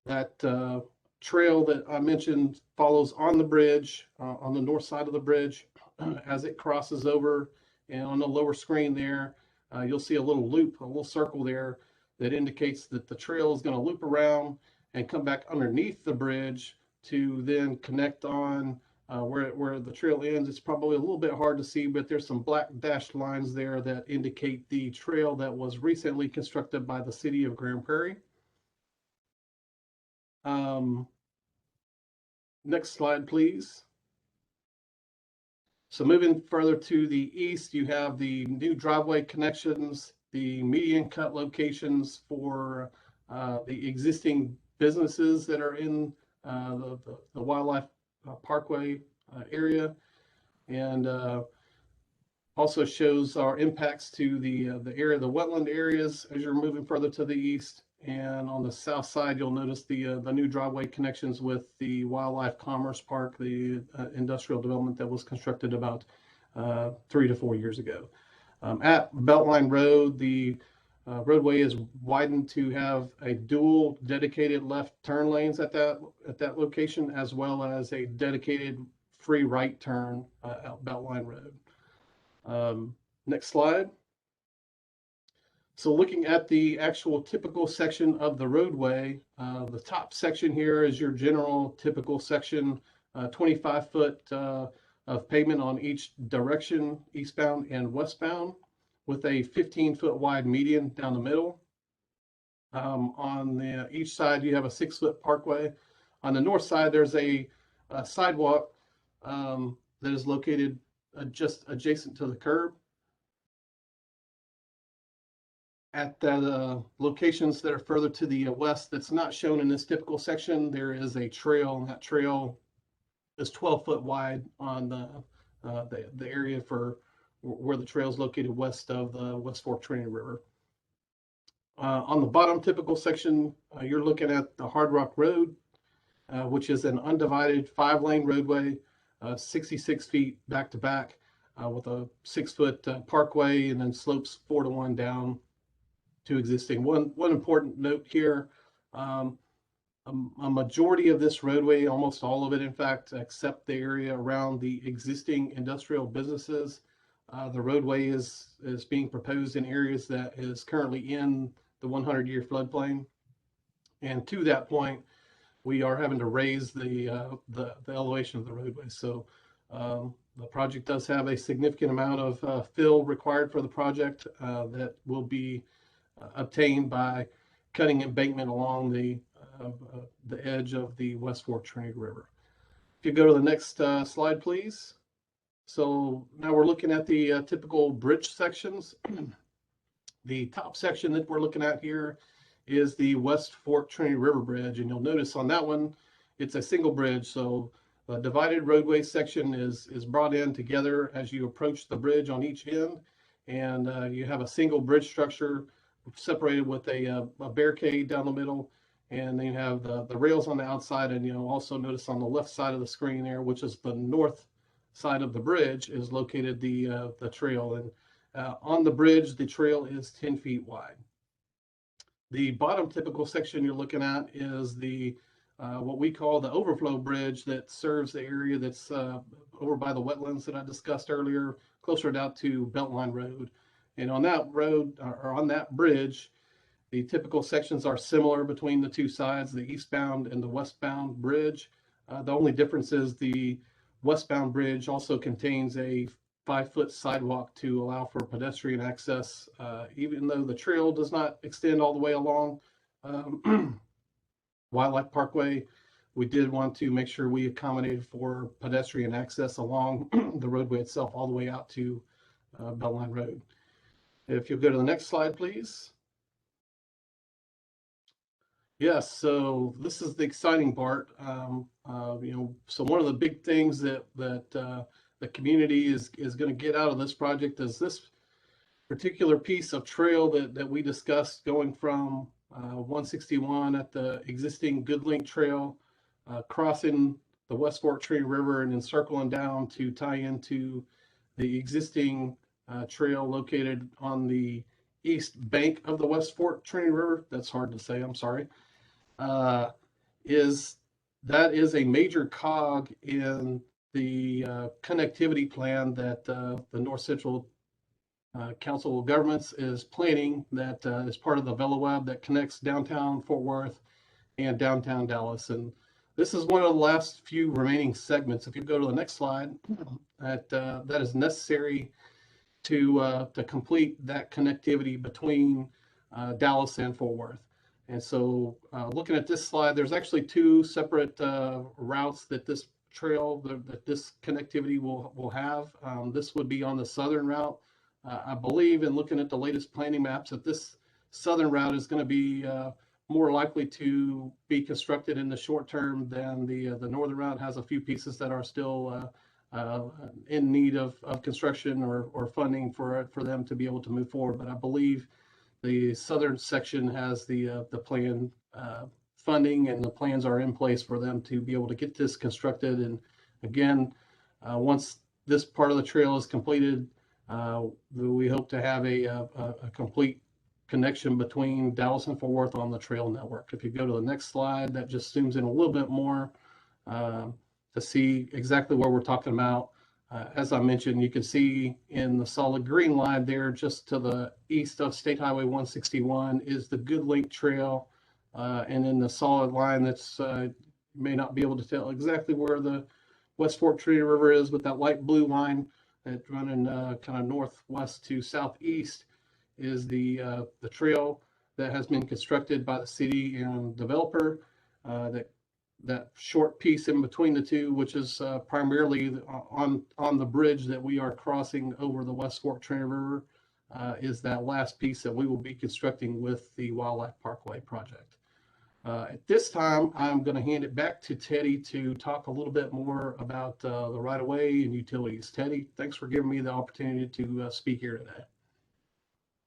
That trail that I mentioned follows on the bridge, on the north side of the bridge, as it crosses over. And on the lower screen there, you'll see a little loop, a little circle there that indicates that the trail is going to loop around and come back underneath the bridge to then connect on where the trail ends. It's probably a little bit hard to see, but there's some black dashed lines there that indicate the trail that was recently constructed by the city of Grand Prairie. Next slide, please. So moving further to the east, you have the new driveway connections, the median cut locations for the existing businesses that are in the Wildlife Parkway area, and also shows our impacts to the area, the wetland areas as you're moving further to the east. And on the south side, you'll notice the new driveway connections with the Wildlife Commerce Park, the industrial development that was constructed about 3 to 4 years ago. At Beltline Road, the roadway is widened to have a dual dedicated left turn lanes at that location, as well as a dedicated free right turn at Beltline Road. Next slide. So looking at the actual typical section of the roadway, the top section here is your general typical section, 25 foot of pavement on each direction, eastbound and westbound, with a 15-foot wide median down the middle. On each side, you have a 6-foot parkway. On the north side, there's a sidewalk that is located just adjacent to the curb. At the locations that are further to the west, that's not shown in this typical section, there is a trail, and that trail is 12-foot wide on the area for where the trail is located west of the West Fork Trinity River. On the bottom typical section, you're looking at the Hard Rock Road, which is an undivided 5-lane roadway, 66 feet back to back, with a 6-foot parkway, and then slopes 4-to-1 down to existing. One important note here, a majority of this roadway, almost all of it, in fact, except the area around the existing industrial businesses. The roadway is being proposed in areas that is currently in the 100-year floodplain. And to that point, we are having to raise the elevation of the roadway. So the project does have a significant amount of fill required for the project that will be obtained by cutting embankment along the edge of the West Fork Trinity River. If you go to the next slide, please. So now we're looking at the typical bridge sections. The top section that we're looking at here is the West Fork Trinity River Bridge, and you'll notice on that one, it's a single bridge. So a divided roadway section is brought in together as you approach the bridge on each end, and you have a single bridge structure separated with a barricade down the middle, and then you have the rails on the outside. And you'll also notice on the left side of the screen there, which is the north side of the bridge, is located the trail. And on the bridge, the trail is 10 feet wide. The bottom typical section you're looking at is the what we call the Overflow Bridge that serves the area that's over by the wetlands that I discussed earlier, closer down to Beltline Road. And on that road, or on that bridge, the typical sections are similar between the two sides, the eastbound and the westbound bridge. The only difference is the westbound bridge also contains a 5-foot sidewalk to allow for pedestrian access, even though the trail does not extend all the way along Wildlife Parkway. We did want to make sure we accommodated for pedestrian access along the roadway itself all the way out to Beltline Road. If you'll go to the next slide, please. Yes, so this is the exciting part. So one of the big things that the community is going to get out of this project is this particular piece of trail that we discussed, going from 161 at the existing Good Link Trail, crossing the West Fork Trinity River, and then circling down to tie into the existing trail located on the east bank of the West Fork Trinity River. That's hard to say, I'm sorry. Is a major cog in the connectivity plan that the North Central Council of Governments is planning, that is part of the VeloWeb that connects downtown Fort Worth and downtown Dallas. And this is one of the last few remaining segments. If you go to the next slide, that is necessary to complete that connectivity between Dallas and Fort Worth. And so looking at this slide, there's actually two separate routes that this trail, that this connectivity will have. This would be on the southern route. I believe, in looking at the latest planning maps, that this southern route is going to be more likely to be constructed in the short term than the northern route. Has a few pieces that are still in need of construction or funding for them to be able to move forward. But I believe the southern section has the plan funding, and the plans are in place for them to be able to get this constructed. And again, once this part of the trail is completed, we hope to have a complete connection between Dallas and Fort Worth on the trail network. If you go to the next slide, that just zooms in a little bit more to see exactly what we're talking about. As I mentioned, you can see in the solid green line there, just to the east of State Highway 161, is the Good Link Trail. And in the solid line, that's may not be able to tell exactly where the West Fork Trinity River is, but that light blue line that's running kind of northwest to southeast is the trail that has been constructed by the city and developer. That short piece in between the two, which is primarily on the bridge that we are crossing over the West Fork Trinity River, is that last piece that we will be constructing with the Wildlife Parkway project. At this time, I'm going to hand it back to Teddy to talk a little bit more about the right-of-way and utilities. Teddy, thanks for giving me the opportunity to speak here today.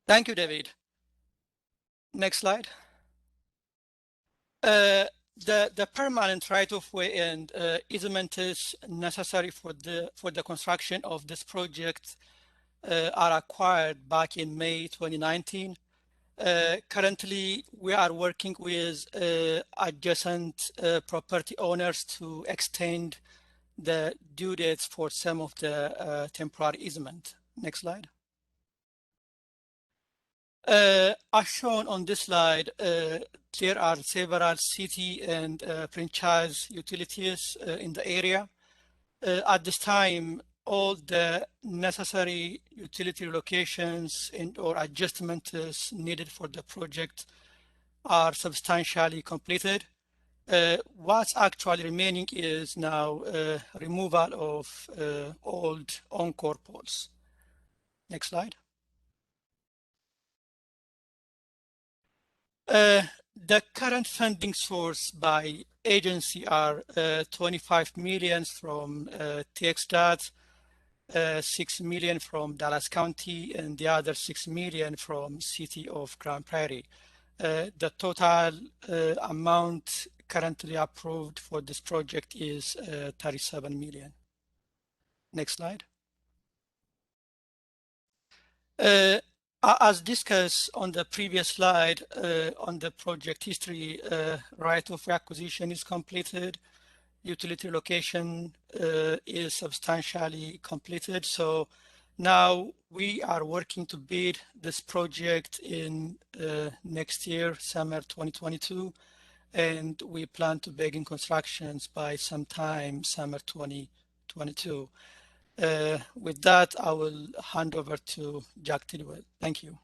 Thank you, David. Next slide. The permanent right-of-way and easements necessary for the construction of this project are acquired back in May 2019. Currently, we are working with adjacent property owners to extend the due dates for some of the temporary easement. Next slide. As shown on this slide, there are several city and franchise utilities in the area. At this time, all the necessary utility locations or adjustments needed for the project are substantially completed. What's actually remaining is now removal of old Encore poles. Next slide. The current funding source by agency are 25 million from TXDOT, 6 million from Dallas County, and the other 6 million from City of Grand Prairie. The total amount currently approved for this project is 37 million. Next slide. As discussed on the previous slide, on the project history, right of acquisition is completed. Utility location is substantially completed. So now we are working to bid this project in next year, summer 2022, and we plan to begin constructions by sometime summer 2022. With that, I will hand over to Jack Tidwell. Thank you.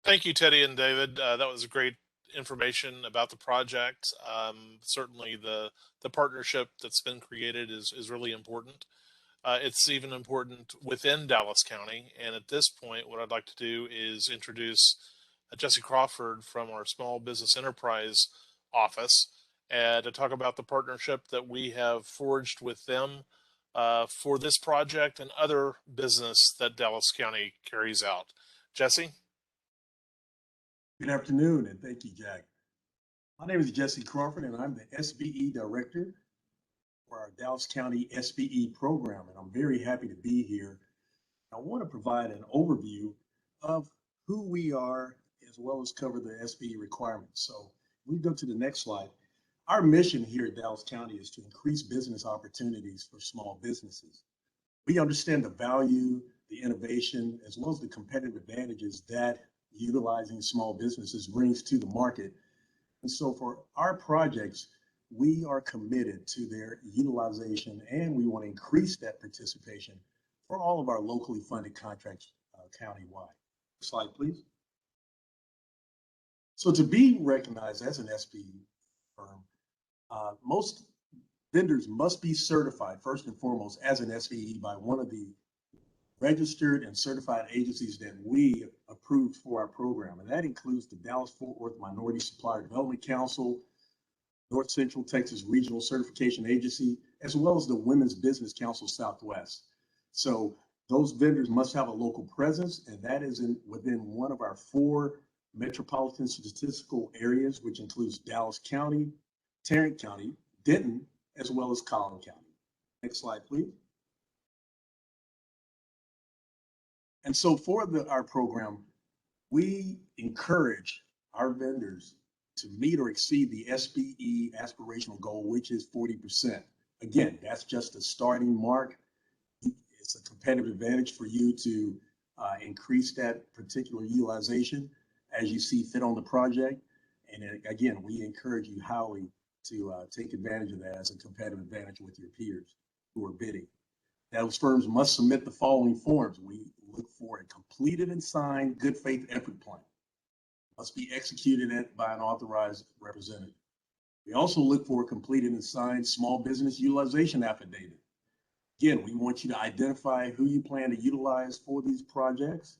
Thank you, Teddy and David. That was great information about the project. Certainly the partnership that's been created is really important. It's even important within Dallas County. And at this point, what I'd like to do is introduce Jesse Crawford from our Small Business Enterprise Office to talk about the partnership that we have forged with them for this project and other business that Dallas County carries out. Jesse? Good afternoon, and thank you, Jack. My name is Jesse Crawford, and I'm the SBE Director for our Dallas County SBE program, and I'm very happy to be here. I want to provide an overview of who we are, as well as cover the SBE requirements. So we go to the next slide. Our mission here at Dallas County is to increase business opportunities for small businesses. We understand the value, the innovation, as well as the competitive advantages that utilizing small businesses brings to the market. And so for our projects, we are committed to their utilization, and we want to increase that participation for all of our locally funded contracts countywide. Slide, please. So to be recognized as an SBE firm, most vendors must be certified first and foremost as an SBE by one of the registered and certified agencies that we approved for our program. And that includes the Dallas-Fort Worth Minority Supplier Development Council, North Central Texas Regional Certification Agency, as well as the Women's Business Council Southwest. So those vendors must have a local presence, and that is within one of our 4 metropolitan statistical areas, which includes Dallas County, Tarrant County, Denton, as well as Collin County. Next slide, please. And so for our program, we encourage our vendors to meet or exceed the SBE aspirational goal, which is 40%. Again, that's just a starting mark. It's a competitive advantage for you to increase that particular utilization as you see fit on the project. And again, we encourage you highly to take advantage of that as a competitive advantage with your peers who are bidding. Those firms must submit the following forms. We look for a completed and signed good faith effort plan. Must be executed by an authorized representative. We also look for a completed and signed small business utilization affidavit. Again, we want you to identify who you plan to utilize for these projects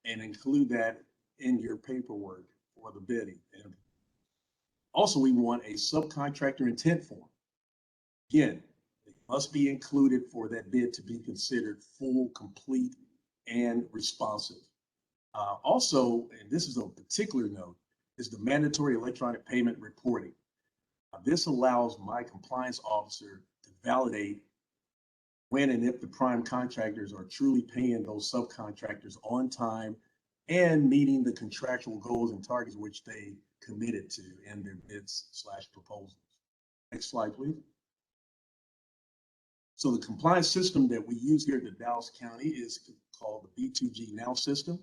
and include that in your paperwork for the bidding. And also, we want a subcontractor intent form. Again, it must be included for that bid to be considered full, complete, and responsive. Also, and this is a particular note, is the mandatory electronic payment reporting. This allows my compliance officer to validate when and if the prime contractors are truly paying those subcontractors on time and meeting the contractual goals and targets which they committed to in their bids/proposals. Next slide, please. So the compliance system that we use here at Dallas County is called the B2G Now system.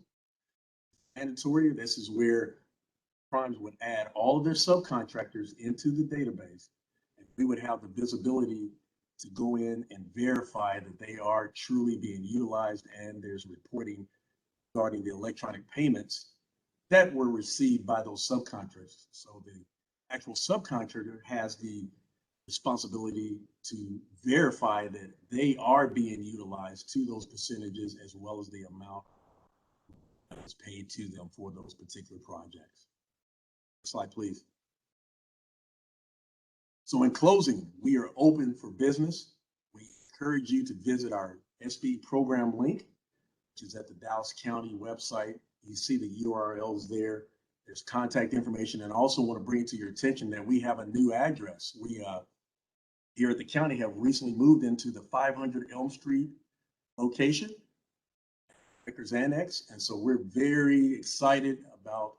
Mandatory. This is where primes would add all of their subcontractors into the database, and we would have the visibility to go in and verify that they are truly being utilized, and there's reporting regarding the electronic payments that were received by those subcontractors. So the actual subcontractor has the responsibility to verify that they are being utilized to those percentages, as well as the amount that is paid to them for those particular projects. Next slide, please. So in closing, we are open for business. We encourage you to visit our SBE program link, which is at the Dallas County website. You see the URLs there. There's contact information, and I also want to bring to your attention that we have a new address. We here at the county have recently moved into the 500 Elm Street location, Vickers Annex, and so we're very excited about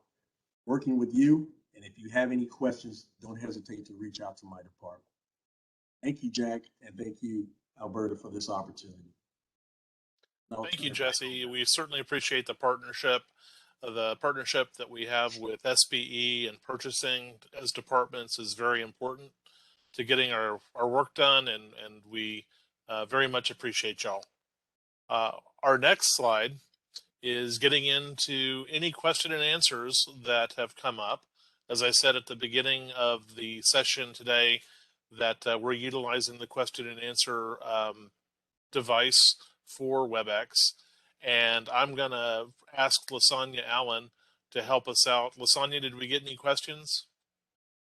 working with you. And if you have any questions, don't hesitate to reach out to my department. Thank you, Jack, and thank you, Alberta, for this opportunity. Thank you, Jesse. We certainly appreciate the partnership that we have with SBE and purchasing as departments is very important to getting our work done, and we very much appreciate y'all. Our next slide is getting into any question and answers that have come up. As I said at the beginning of the session today, that we're utilizing the question and answer device for WebEx. And I'm going to ask Lasagna Allen to help us out. Lasagna, did we get any questions?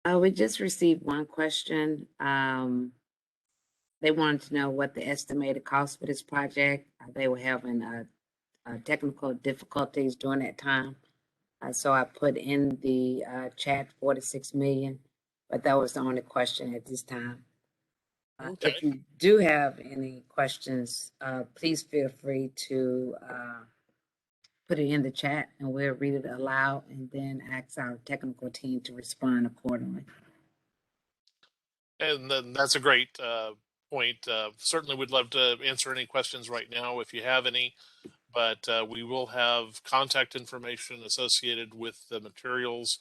We just received one question. They wanted to know what the estimated cost for this project. They were having technical difficulties during that time. So I put in the chat 46 million, but that was the only question at this time. Okay. If you do have any questions, please feel free to put it in the chat and we'll read it aloud and then ask our technical team to respond accordingly. And then that's a great point. Certainly would love to answer any questions right now if you have any, but we will have contact information associated with the materials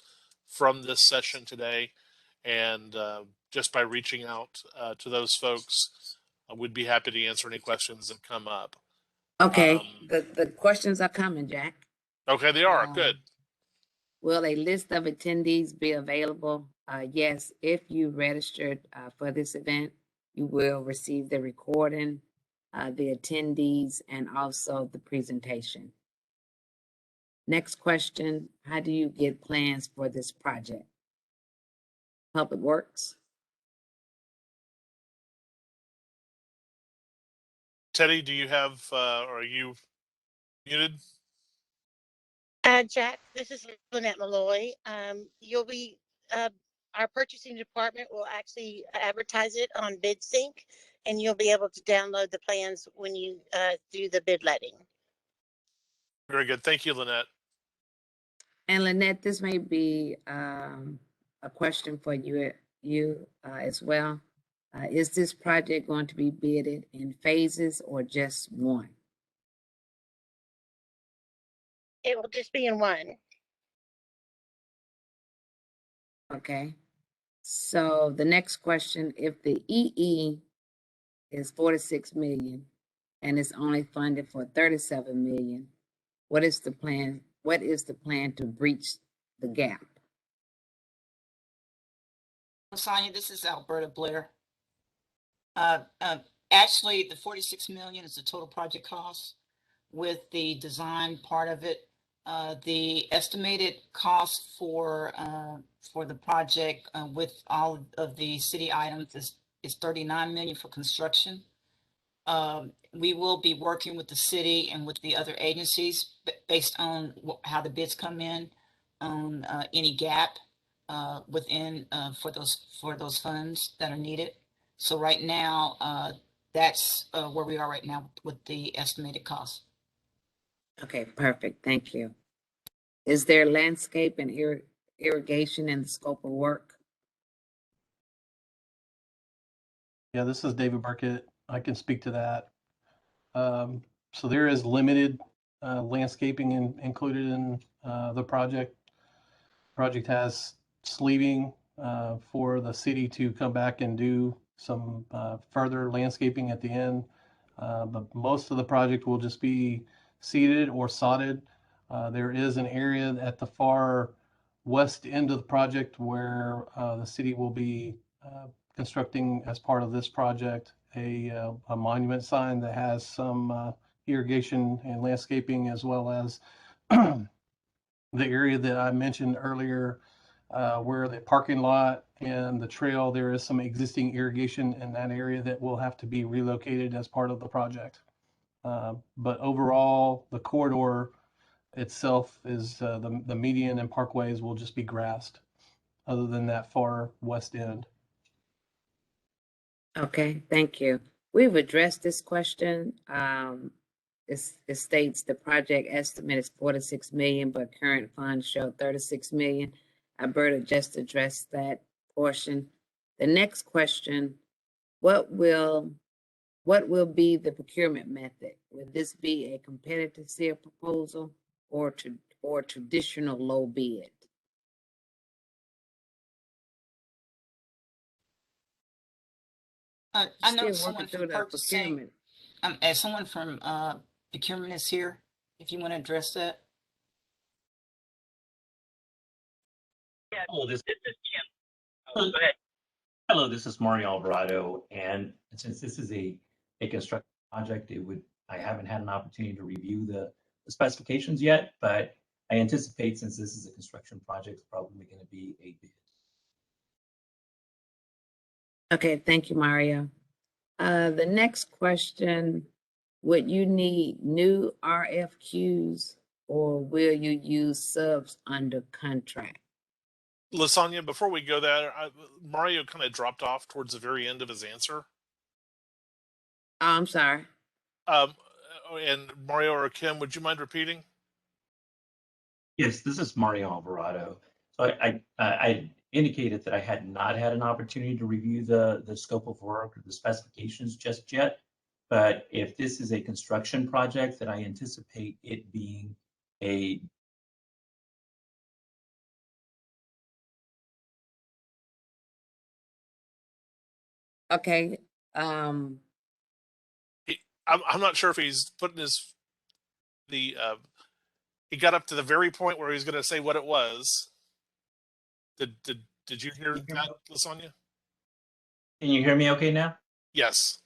from this session today. And just by reaching out to those folks, I would be happy to answer any questions that come up. Okay, the questions are coming, Jack. Okay, they are. Good. Will a list of attendees be available? Yes, if you registered for this event, you will receive the recording, the attendees, and also the presentation. Next question, how do you get plans for this project? Public Works. Teddy, do you have, are you muted? Jack, this is Lynette Malloy. You'll be, our purchasing department will actually advertise it on BidSync, and you'll be able to download the plans when you do the bid letting. Very good. Thank you, Lynette. And Lynette, this may be a question for you as well. Is this project going to be bidded in phases or just one? It will just be in one. Okay. So the next question, if the EE is 46 million and it's only funded for 37 million, what is the plan? What is the plan to breach the gap? Sonia, this is Alberta Blair. Actually, the 46 million is the total project cost with the design part of it. The estimated cost for the project with all of the city items is 39 million for construction. We will be working with the city and with the other agencies based on how the bids come in on any gap within for those funds that are needed. So right now, that's where we are right now with the estimated cost. Okay, perfect. Thank you. Is there landscape and irrigation in the scope of work? Yeah, this is David Burkett. I can speak to that. So there is limited landscaping included in the project. Project has sleeving for the city to come back and do some further landscaping at the end. But most of the project will just be seeded or sodded. There is an area at the far west end of the project where the city will be constructing, as part of this project, a monument sign that has some irrigation and landscaping, as well as the area that I mentioned earlier, where the parking lot and the trail, there is some existing irrigation in that area that will have to be relocated as part of the project. But overall, the corridor itself is the median and parkways will just be grassed, other than that far west end. Okay, thank you. We've addressed this question. It states the project estimate is 46 million, but current funds show 36 million. Alberta just addressed that portion. The next question, what will be the procurement method? Will this be a competitive sale proposal or traditional low bid? I know Still someone working from through the purchasing, procurement. as someone from procurement is here, if you want to address that. Hello, this is Kim. Oh, go ahead. Hello, this is Mario Alvarado, and since this is a construction project, I haven't had an opportunity to review the specifications yet, but I anticipate, since this is a construction project, it's probably going to be a bid. Okay, thank you, Mario. The next question, would you need new RFQs or will you use subs under contract? Lasagna, before we go there, Mario kind of dropped off towards the very end of his answer. Oh, I'm sorry. And Mario or Kim, would you mind repeating? Yes, this is Mario Alvarado. So I indicated that I had not had an opportunity to review the scope of work or the specifications just yet. But if this is a construction project, that I anticipate it being a Okay. I'm not sure if he's putting he got up to the very point where he's going to say what it was. Did you hear that, Lasagna? Can you hear me okay now? Yes.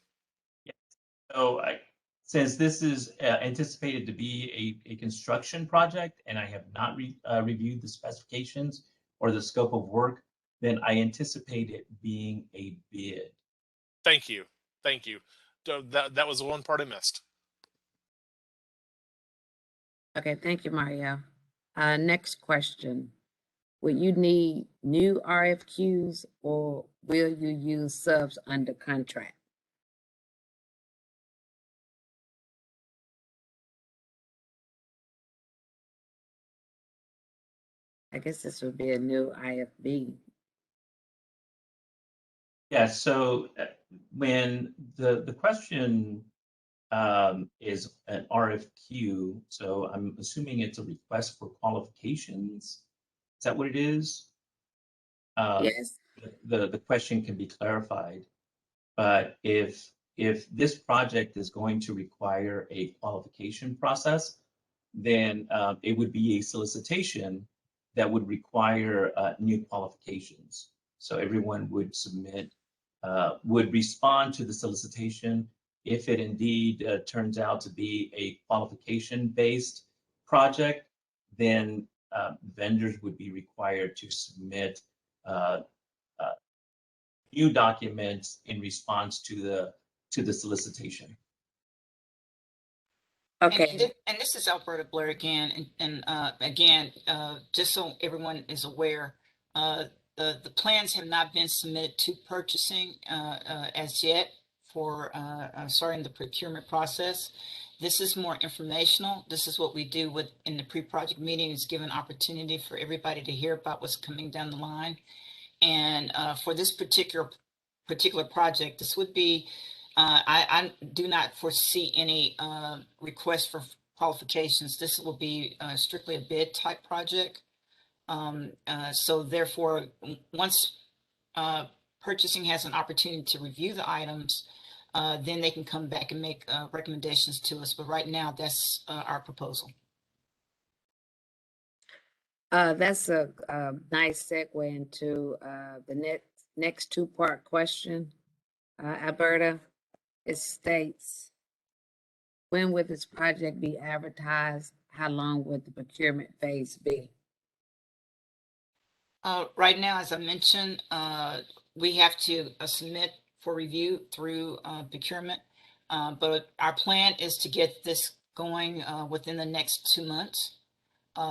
Yeah. So since this is anticipated to be a construction project, and I have not reviewed the specifications or the scope of work, then I anticipate it being a bid. Thank you. Thank you. That was the one part I missed. Okay, thank you, Mario. Next question. Will you need new RFQs or will you use subs under contract? I guess this would be a new IFB. Yeah, so when the question is an RFQ, so I'm assuming it's a request for qualifications. Is that what it is? Yes. The question can be clarified, but if this project is going to require a qualification process, then it would be a solicitation that would require new qualifications. So everyone would submit, would respond to the solicitation. If it indeed turns out to be a qualification-based project, then vendors would be required to submit new documents in response to the solicitation. Okay. And this is Alberta Blair again, and again, just so everyone is aware, the plans have not been submitted to purchasing as yet for starting the procurement process. This is more informational. This is what we do in the pre-project meeting, is give an opportunity for everybody to hear about what's coming down the line. And for this particular project, this would be, I do not foresee any request for qualifications. This will be strictly a bid type project. So therefore, once purchasing has an opportunity to review the items, then they can come back and make recommendations to us. But right now, that's our proposal. That's a nice segue into the next two-part question. Alberta, it states, when will this project be advertised? How long would the procurement phase be? Right now, as I mentioned, we have to submit for review through procurement, but our plan is to get this going within the next 2 months.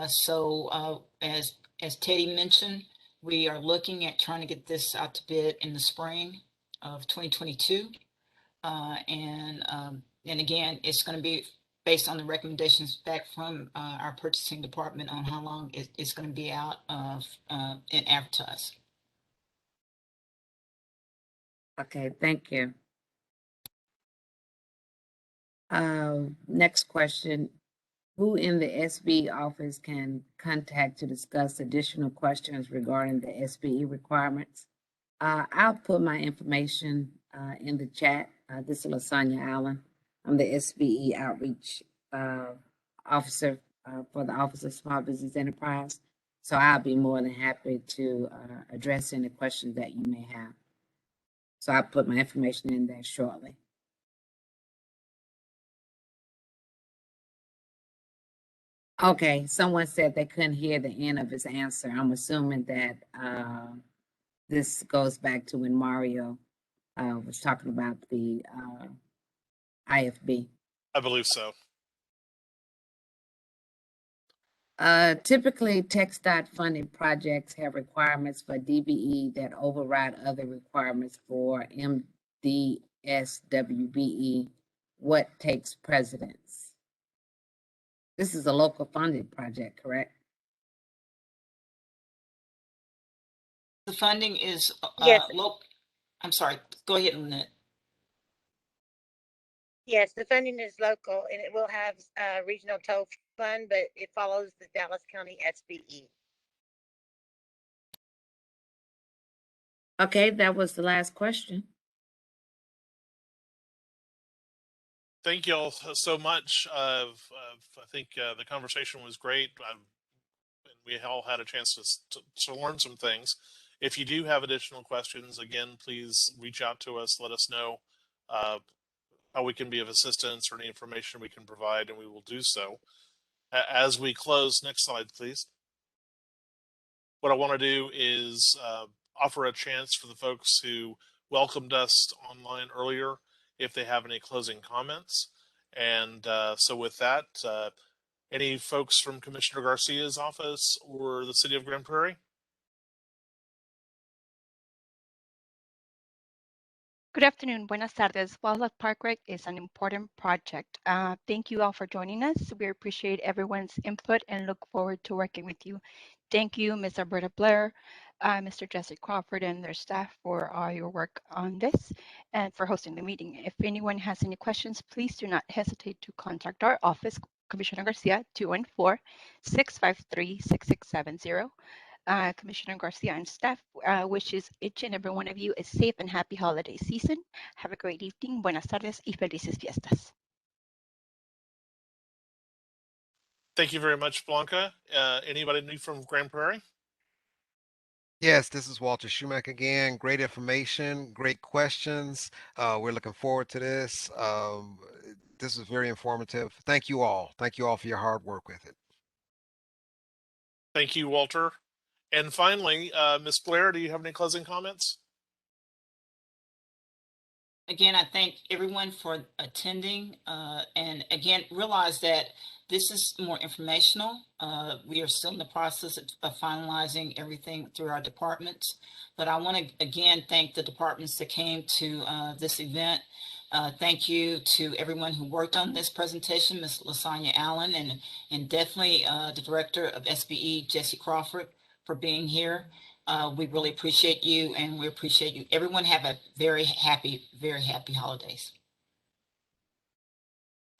So as Teddy mentioned, we are looking at trying to get this out to bid in the spring of 2022. And again, it's going to be based on the recommendations back from our purchasing department on how long it's going to be out and advertised. Okay, thank you. Next question. Who in the SBE office can contact to discuss additional questions regarding the SBE requirements? I'll put my information in the chat. This is LaSonia Allen. I'm the SBE Outreach Officer for the Office of Small Business Enterprise. So I'll be more than happy to address any questions that you may have. So I'll put my information in there shortly. Okay, someone said they couldn't hear the end of his answer. I'm assuming that this goes back to when Mario was talking about the IFB. I believe so. Typically, TxDOT funded projects have requirements for DBE that override other requirements for MDSWBE. What takes precedence? This is a local funded project, correct? The funding is Yes. local. I'm sorry, go ahead, Lynette. Yes, the funding is local and it will have a regional toll fund, but it follows the Dallas County SBE. Okay, that was the last question. Thank you all so much. I think the conversation was great. And we all had a chance to learn some things. If you do have additional questions, again, please reach out to us. Let us know how we can be of assistance or any information we can provide, and we will do so. As we close, next slide, please. What I want to do is offer a chance for the folks who welcomed us online earlier if they have any closing comments. And so with that, any folks from Commissioner Garcia's office or the City of Grand Prairie? Good afternoon. Buenas tardes. Wildlife Parkway is an important project. Thank you all for joining us. We appreciate everyone's input and look forward to working with you. Thank you, Ms. Alberta Blair, Mr. Jesse Crawford, and their staff for all your work on this and for hosting the meeting. If anyone has any questions, please do not hesitate to contact our office, Commissioner Garcia, 214-653-6670. Commissioner Garcia and staff wishes each and every one of you a safe and happy holiday season. Have a great evening. Buenas tardes y felices fiestas. Thank you very much, Blanca. Anybody new from Grand Prairie? Yes, this is Walter Schumacher again. Great information, great questions. We're looking forward to this. This is very informative. Thank you all. Thank you all for your hard work with it. Thank you, Walter. And finally, Ms. Blair, do you have any closing comments? Again, I thank everyone for attending. And again, realize that this is more informational. We are still in the process of finalizing everything through our departments. But I want to, again, thank the departments that came to this event. Thank you to everyone who worked on this presentation, Ms. Lasagna Allen, and definitely the Director of SBE, Jesse Crawford, for being here. We really appreciate you, and we appreciate you. Everyone have a very happy holidays.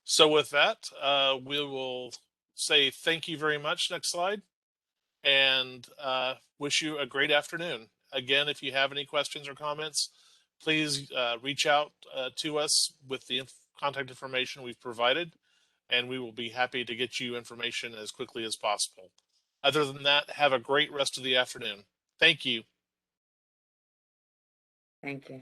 So with that, we will say thank you very much. Next slide. And wish you a great afternoon. Again, if you have any questions or comments, please reach out to us with the contact information we've provided, and we will be happy to get you information as quickly as possible. Other than that, have a great rest of the afternoon. Thank you. Thank you.